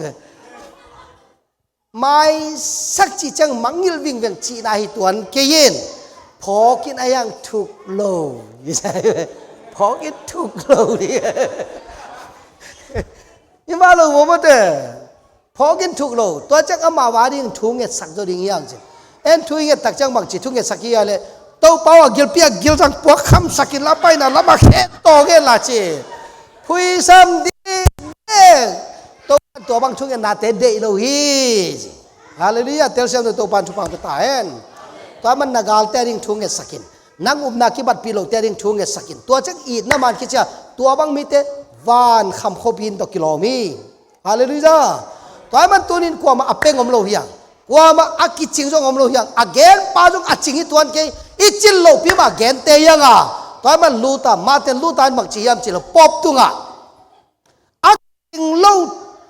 mai sak chi chang mangil wing weng chi na hi tuan ke yin phokin ayang thuk lo yi sai phokin thuk lo di nhưng mà lâu vô mất phó kiến thuộc lâu tôi chắc âm mà vá đi thu nghe sắc rồi đi yang chứ em thu nghe tắc chẳng bằng chỉ thu nghe sắc kia là tàu bao gil pia gil rằng bóc khăm sắc kia lá bay nào lá bạc hết to cái là chỉ phui sam đi tàu bằng thu nghe nát té đệ đâu hi hallelujah tel xem tàu ban thu bằng ta hen tôi mình nagal té đi thu nghe sắc kia nang na ki bat pilo té đi thu nghe sắc kia tôi chắc ít na man kia cha tôi bằng mi té van kham khopin to kilomi hallelujah toy man tunin kwa ma apeng om lo hiang kwa ma akiching jong om lo hiang again pa jong aching hi tuan ke ichil lo pi ma gen te yanga toy man luta ma ten luta mak chi yam chi lo pop tunga akiching lo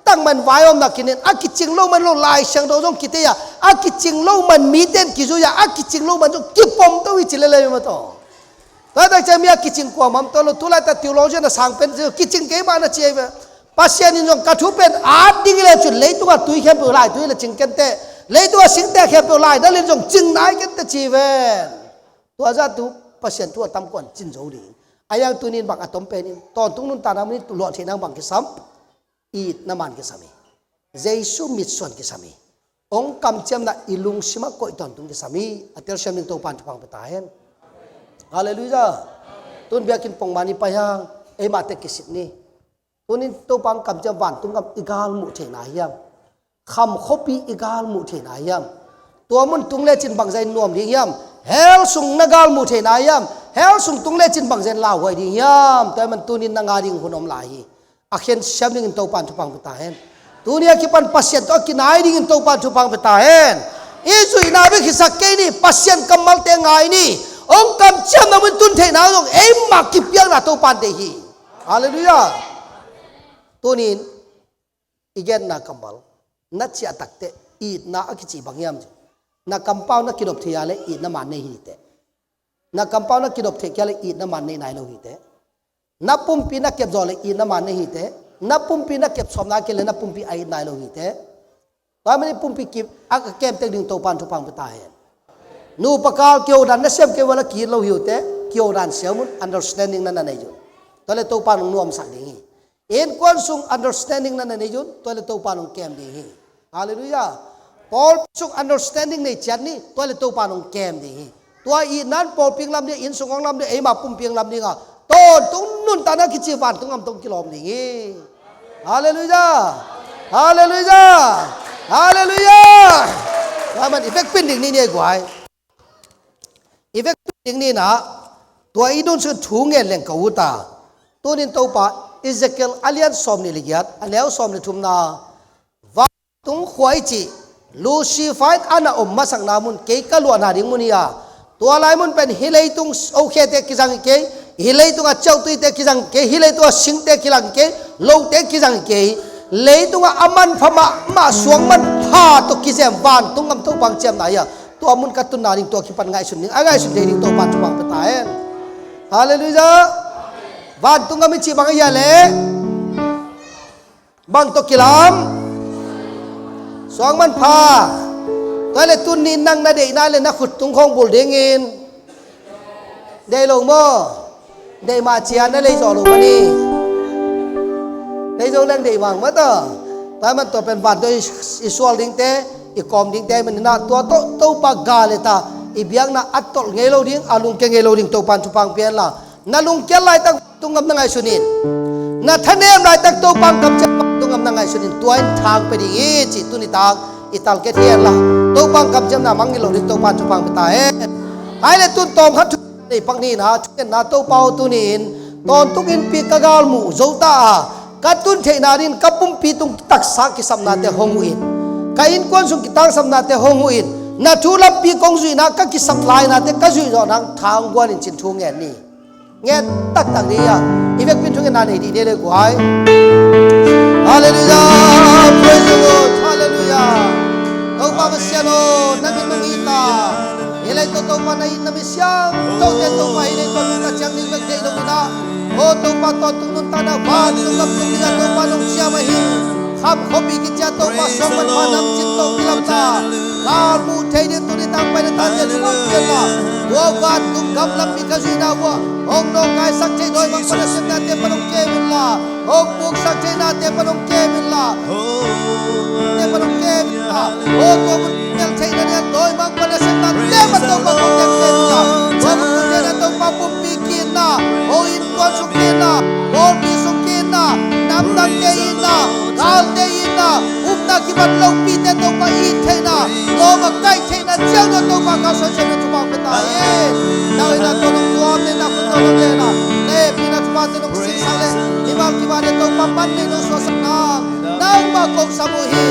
tang man vai om na kinin akiching lo man lo lai sang do jong kite ya akiching lo man mi ten ki ju ya akiching lo man jong ki pom to wi chi le le ma to ta ta chamia kitchen kwa mam to lo tulai ta theologian na sang pen kitchen ke ma na che pasien in jong kathu pen at ding le chu le tu ga tui khem pu lai tui le ching ken te le tu sing te khem pu lai da le jong ching nai ken te chi ve tu za tu pasien tu tam kon chin zo ri ayang tunin bang atom pen in ton tung nun ta nam ni tu lo the nang bang ki sam I na man ki sami jesu mit son ki sami ong kam chem na ilung sima ko ton tung ki sami atel shem ning to pan pang pa ta hen hallelujah tun biakin pong mani payang e mate kisit ni tunin to pang kam jam van tung kam igal mu the na yam kham khopi igal mu the na yam to mun tung le chin bang zain nuam ding yam hel sung nagal mu the na yam hel sung tung le chin bang zain la hoi ding yam to man tunin na nga ding hunom la hi akhen shaming to pan pang ta hen tunia ki pan pasien to ki nai ding to pan pang ta hen isu ina be khisak ke ni pasien kamal te ngai ni ông cầm chém nó mới tuân thể nào rồi em mà kịp piang là tôi pan đề hi hallelujah tôi nín igen na kamal na chia tak te it na akichi bangyam na kampau na kidop thia le it na man nei hi te na kampau na kidop the kya le it na man nei nai lo hi te na pumpi na kep zo le it na man nei hi te na pumpi na kep som na ke le na pumpi ai nai lo hi te ba mani pumpi kip ak kem te ding to pan thu pang ta he nu pakal kyo dan na sem ke wala ki lo hiu te kyo dan semun understanding na nei jun tole to pan nuam sak ding hi en kon sung understanding na nei jun tole to pan kem ding hi hallelujah Paul sung understanding nei chan ni tole to pan kem ding hi tua I nan Paul ping lam ni in sung lam ni e ma pum ping lam ni nga ton tung nun ta na ki chi van tung am tong kilom ding hi hallelujah hallelujah hallelujah man effect pin ding ni ne gwai effect ding ni na tua I don su thu nge leng ka uta tonin to pa Ezekiel alian som ni ligiat aleu som ni thum na va tung khwai chi Lucified ana masang namun ke kalwa na ding munia tua lai mun pen hilei tung o khe te kijang ke hilei tung a chau tui te kijang ke hilei tu sing te kilang ke lo te kijang ke lei tung a aman phama ma suang man pha to kizem van tung am to bang chem na ya to amun ka tun na ring to ki pan ngai sun ning agai sun de ring to pan bang pa taen hallelujah van tung am chi bang ya le bang to kilam soang man pha toy le tun nin nang na de na le na khut tung khong bul ding in de lo mo de ma chia na le zo lo mani de zo lang de wang ma to ta man to pen van to isual ding te I kom ding te man na to pa ga le ta ibiang na atol ngelo ding alung ke ngelo ding to pan chupang pian la nalung kel lai tak tungam na ngai sunin na thanem lai tak to pang kam chat tungam na ngai sunin tuain thang pe ding e chi tu ni tak ital ke thian la to pang kam jam na mang ngelo ding to pan chupang pe ta e ai le tun tom khat ni pang ni na chen na to pau tu nin ton tukin pi kagal mu zo ta katun the na din kapum pi tung tak sa ki sam na te honguin kain kon sung kitang sam na te honguin na thulam pi kong zui na ka ki supply na te ka zui zo nang thang gwan in chin thu nge ni nghe tak tak ni ya ivek pin thung na nei di de le kwai hallelujah praise the Lord hallelujah to pa ba sia no na bin no ita ilai to pa na in na mi siang to te to pa ilai to ka chang ni mek de do na o to pa to tung nun ta na ba tung lam tung ya to pa nong sia ma hi kham khopi ki cha to pa som man pa nam chin to kilam ta kal mu thei de tu ni tang pa na ta je lu pe la wo va tum gam lam mi ka ji na wo ong no kai sak chei doi mang pa na sem na te pa nong ke min la ong buk sak chei na te pa nong ke min la te pa nong ke min la o to mun mel chei na ne doi mang pa na sem na te pa to pa ko te ke la wo mun te na to pa pum pi kin na o in kon su kin na o pi su kin na nam dang te in na kal te in na up na ki ban long pi te to pa in the na lo ma kai the na chiao na to pa ka sa chen na tu pa pe ta ye na ina to nong tuam ne na ku to nong le na le pi na tu pa te nong sing sa le ni ma ki ba ne to pa pan ne no so sa na nang ba kong sa mu hi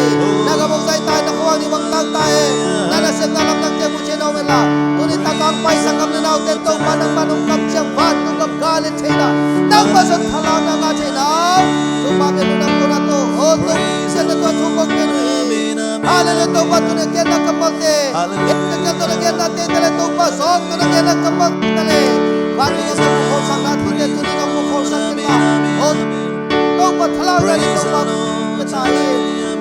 na ga mong sai tai na ko ni mang tang tai na na sen na lam nang te mu che no me la tu ni ta kang pai sang kam na nau te to pa nang pa nong kam chiang van nong kam ga le the na nang ba sa thala na ga the na tu pa be nang ko na to ho to sen na to thu ko ke ni hallelujah to pa tu ne ke na kamal te ke ke to ne ke na te te to pa so tu ne ke na kamal te le ba ni ko ko sang na tu te tu ni ko ko sang ke na ho to pa thala ga ni to pa pe ta ye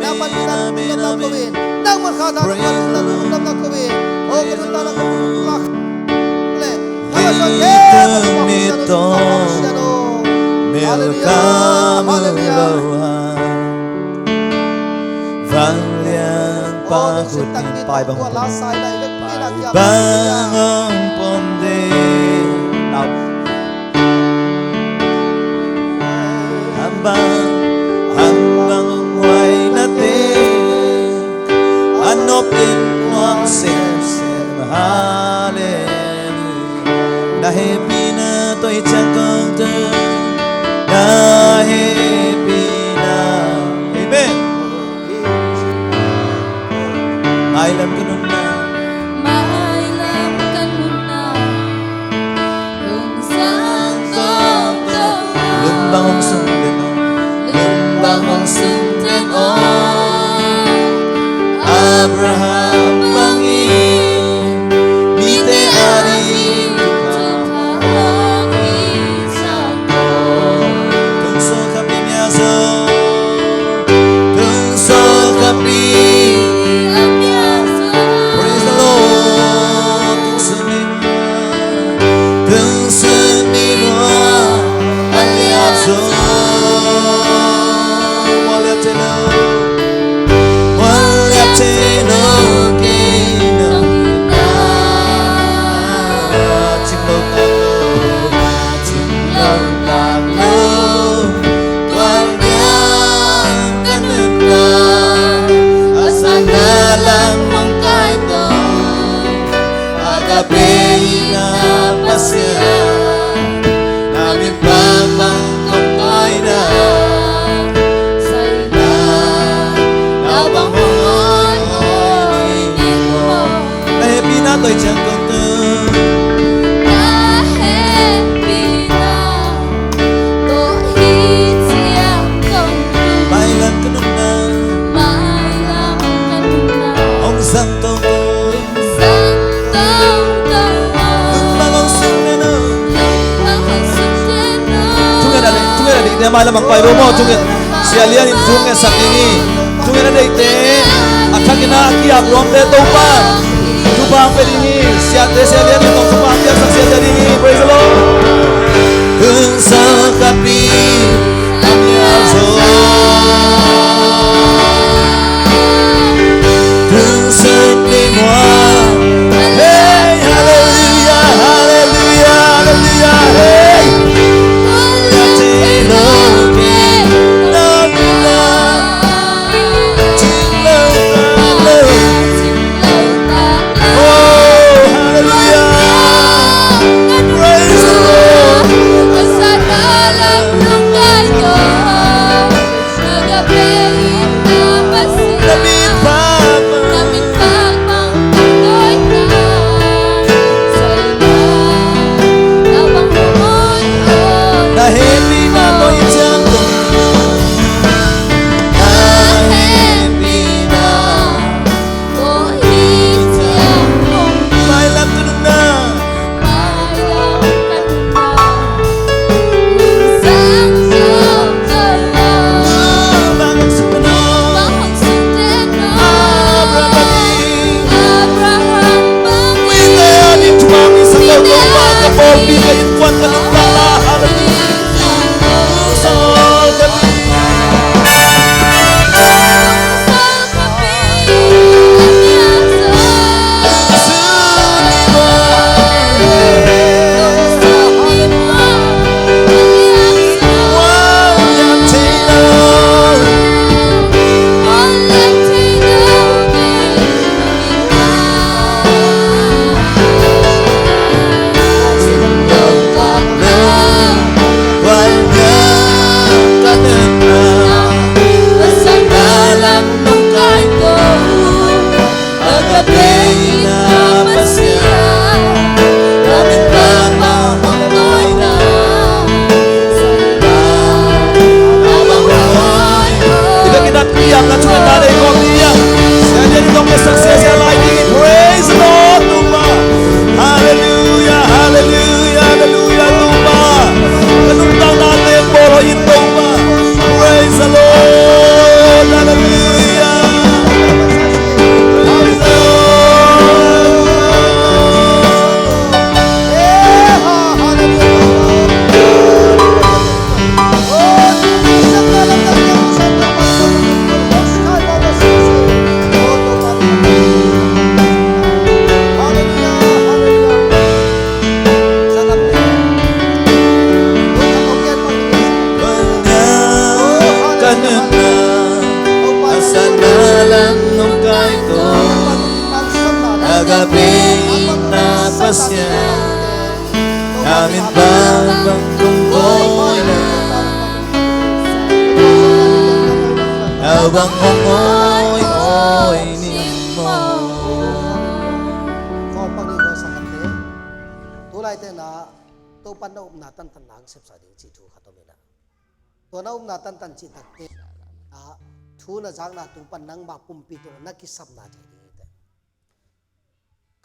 na pa ni na na ko win nang ma kha da ko na na ko win ho ko ta na ko la le ha so ke mi to hallelujah vang liang pa khut tin pai bang bang ông pom de nào ham bang hoài na te anop in wang sem hallelujah na happy na tôi chẳng còn tư na happy na amen mai làm cái nôn na mai làm cái nôn na lung sáng tông tông lưng băng ông sung đến lung băng ông sung đến Abraham bangi mite ari tung so kapi miaso tung so kapi praise the Lord tung sunima aliaso tôi chẳng còn tư đã hết vì ta tôi hít chiang công tư mai làm cái nôn na mai làm cái nôn na ông sang tông sáng tông tông lưng băng ông sung đến nơi lung băng ông sung đến nơi chúng ta đi mai làm bằng bài bố mò chúng ta sia lian in dung e sakini dung e dei te akhakina ki abrom te to pa tu bang pe ni sia te sia lian in to pa sia sia jadi ni praise the Lord kun sa kapi amya zo kun sa ni moi hey hallelujah hallelujah hallelujah hey tan chi tak te thu na jang na tu pan nang ma pum pi to na ki sap na the ni te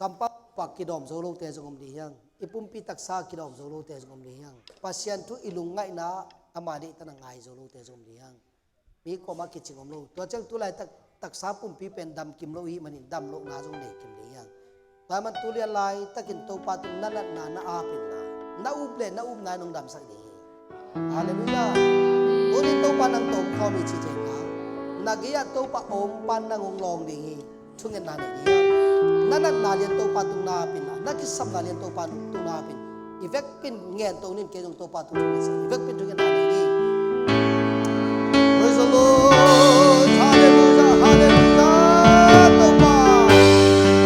kampa pa ki dom zo lo te jong li yang ipum pi tak sa ki dom zo lo te jong li yang pasian tu ilung ngai na amani tan ngai zo lo te jong li yang mi ko ma ki chingom lo to chang tu lai tak sa pum pi pen dam kim lo hi manin dam lo na jong le kim li yang ta man tu le lai takin to pa tu na a pin na up le na up na nong dam sak ni hallelujah uni to pa nang to ko mi chi jeng na nagia to pa om pan nang ong long ding hi thungen na ni nanat na lian to pa tu na pin na ki sam na lian to pa tu na pin effect pin ngen to nin ke jong to pa tu ni effect pin thungen na ni praise the Lord hallelujah hallelujah to pa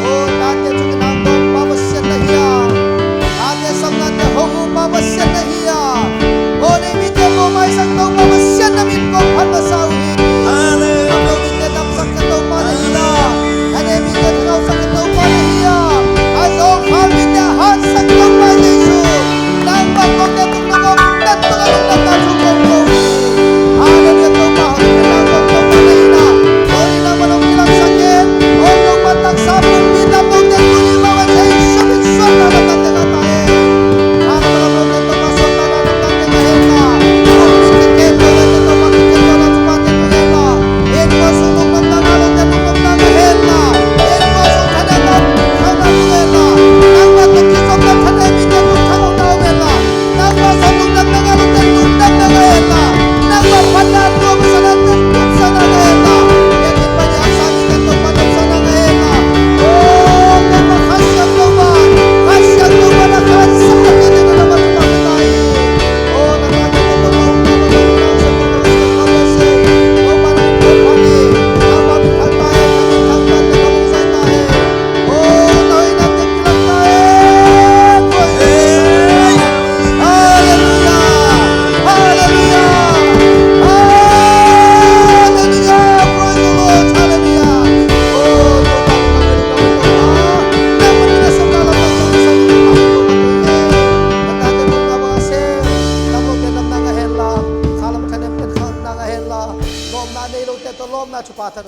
o na te thungen na to pa wa sen na hiya na te sam na te ho pa wa sen na hiya o ni mi te mo mai sang to pa wa sen na min ko phan na sau hi hallelujah mi te dam sak ka to pa na hiya ane mi te thau sak ka to pa na hiya azo khal mi te hat sak to pa Jesu nang ba ko te tu na ko na tu na ta chu ko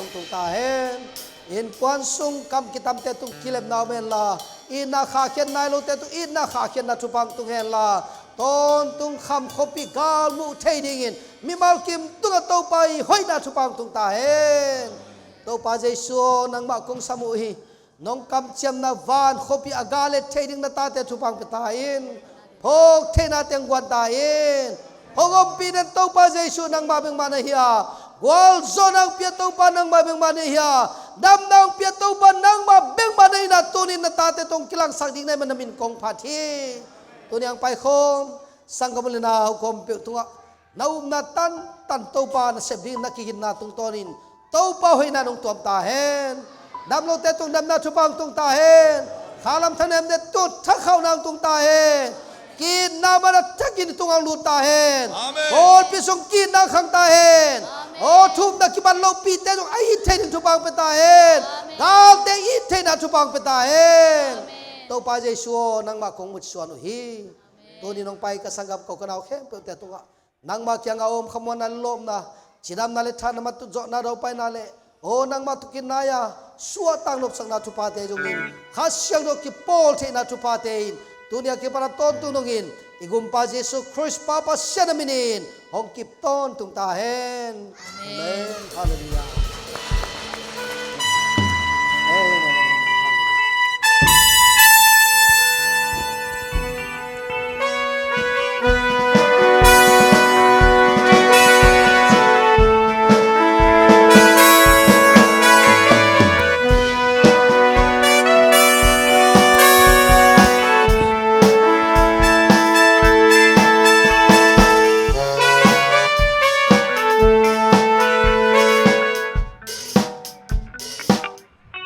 dong tung ta hen in kwan sung kam kitam te tung kilem naw men la in na kha khen nai lo te tu in na kha khen na chu pang tung hen la ton tung kham khopi gal mu thei ding in mi mal kim tung a to pai hoi na chu pang tung ta hen to pa jesu nang ma kong samu hi nong kam chiam na van khopi agale thei ding na ta te chu pang ta in phok thei na teng gwan ta in hogom pinan to pa jesu nang ma beng mana hiya wal zonang pia to pa nang ma beng mana hiya dam nang pia to pa nang ma beng mana ina tunin na ta te tong kilang sang ding nai manamin kong phathi tu yang pai khom sang kamulina hukom pe tunga naum na tan to pa na sebding na kihin na tung tonin to pa hoina nong tuam ta hen dam lo te tung dam na chupang tung ta hen khalam thanem de tut tha khau nang tung ta hen kin na mana thakin tung ang lu ta hen ol pi sung kin na khang ta hen o thum na ki ban lo pi te tung ai the ning chupang pe ta hen gal te i the na chupang pe ta hen to pa jesu nang ma kong mut suan hi to ni nong pai ka sangam ko kanau khem pe te tunga nang ma kyang om khamon na lom na chinam na le than ma tu jo na ro pai na le o nang ma tu kin na ya suwa tang lop sang na tu pa te jong in khasyang do ki pol the na tu pa te in tunia ki para ton tu nong in igum pa jesu christ papa siya naminin hong kip ton tung ta hen amen hallelujah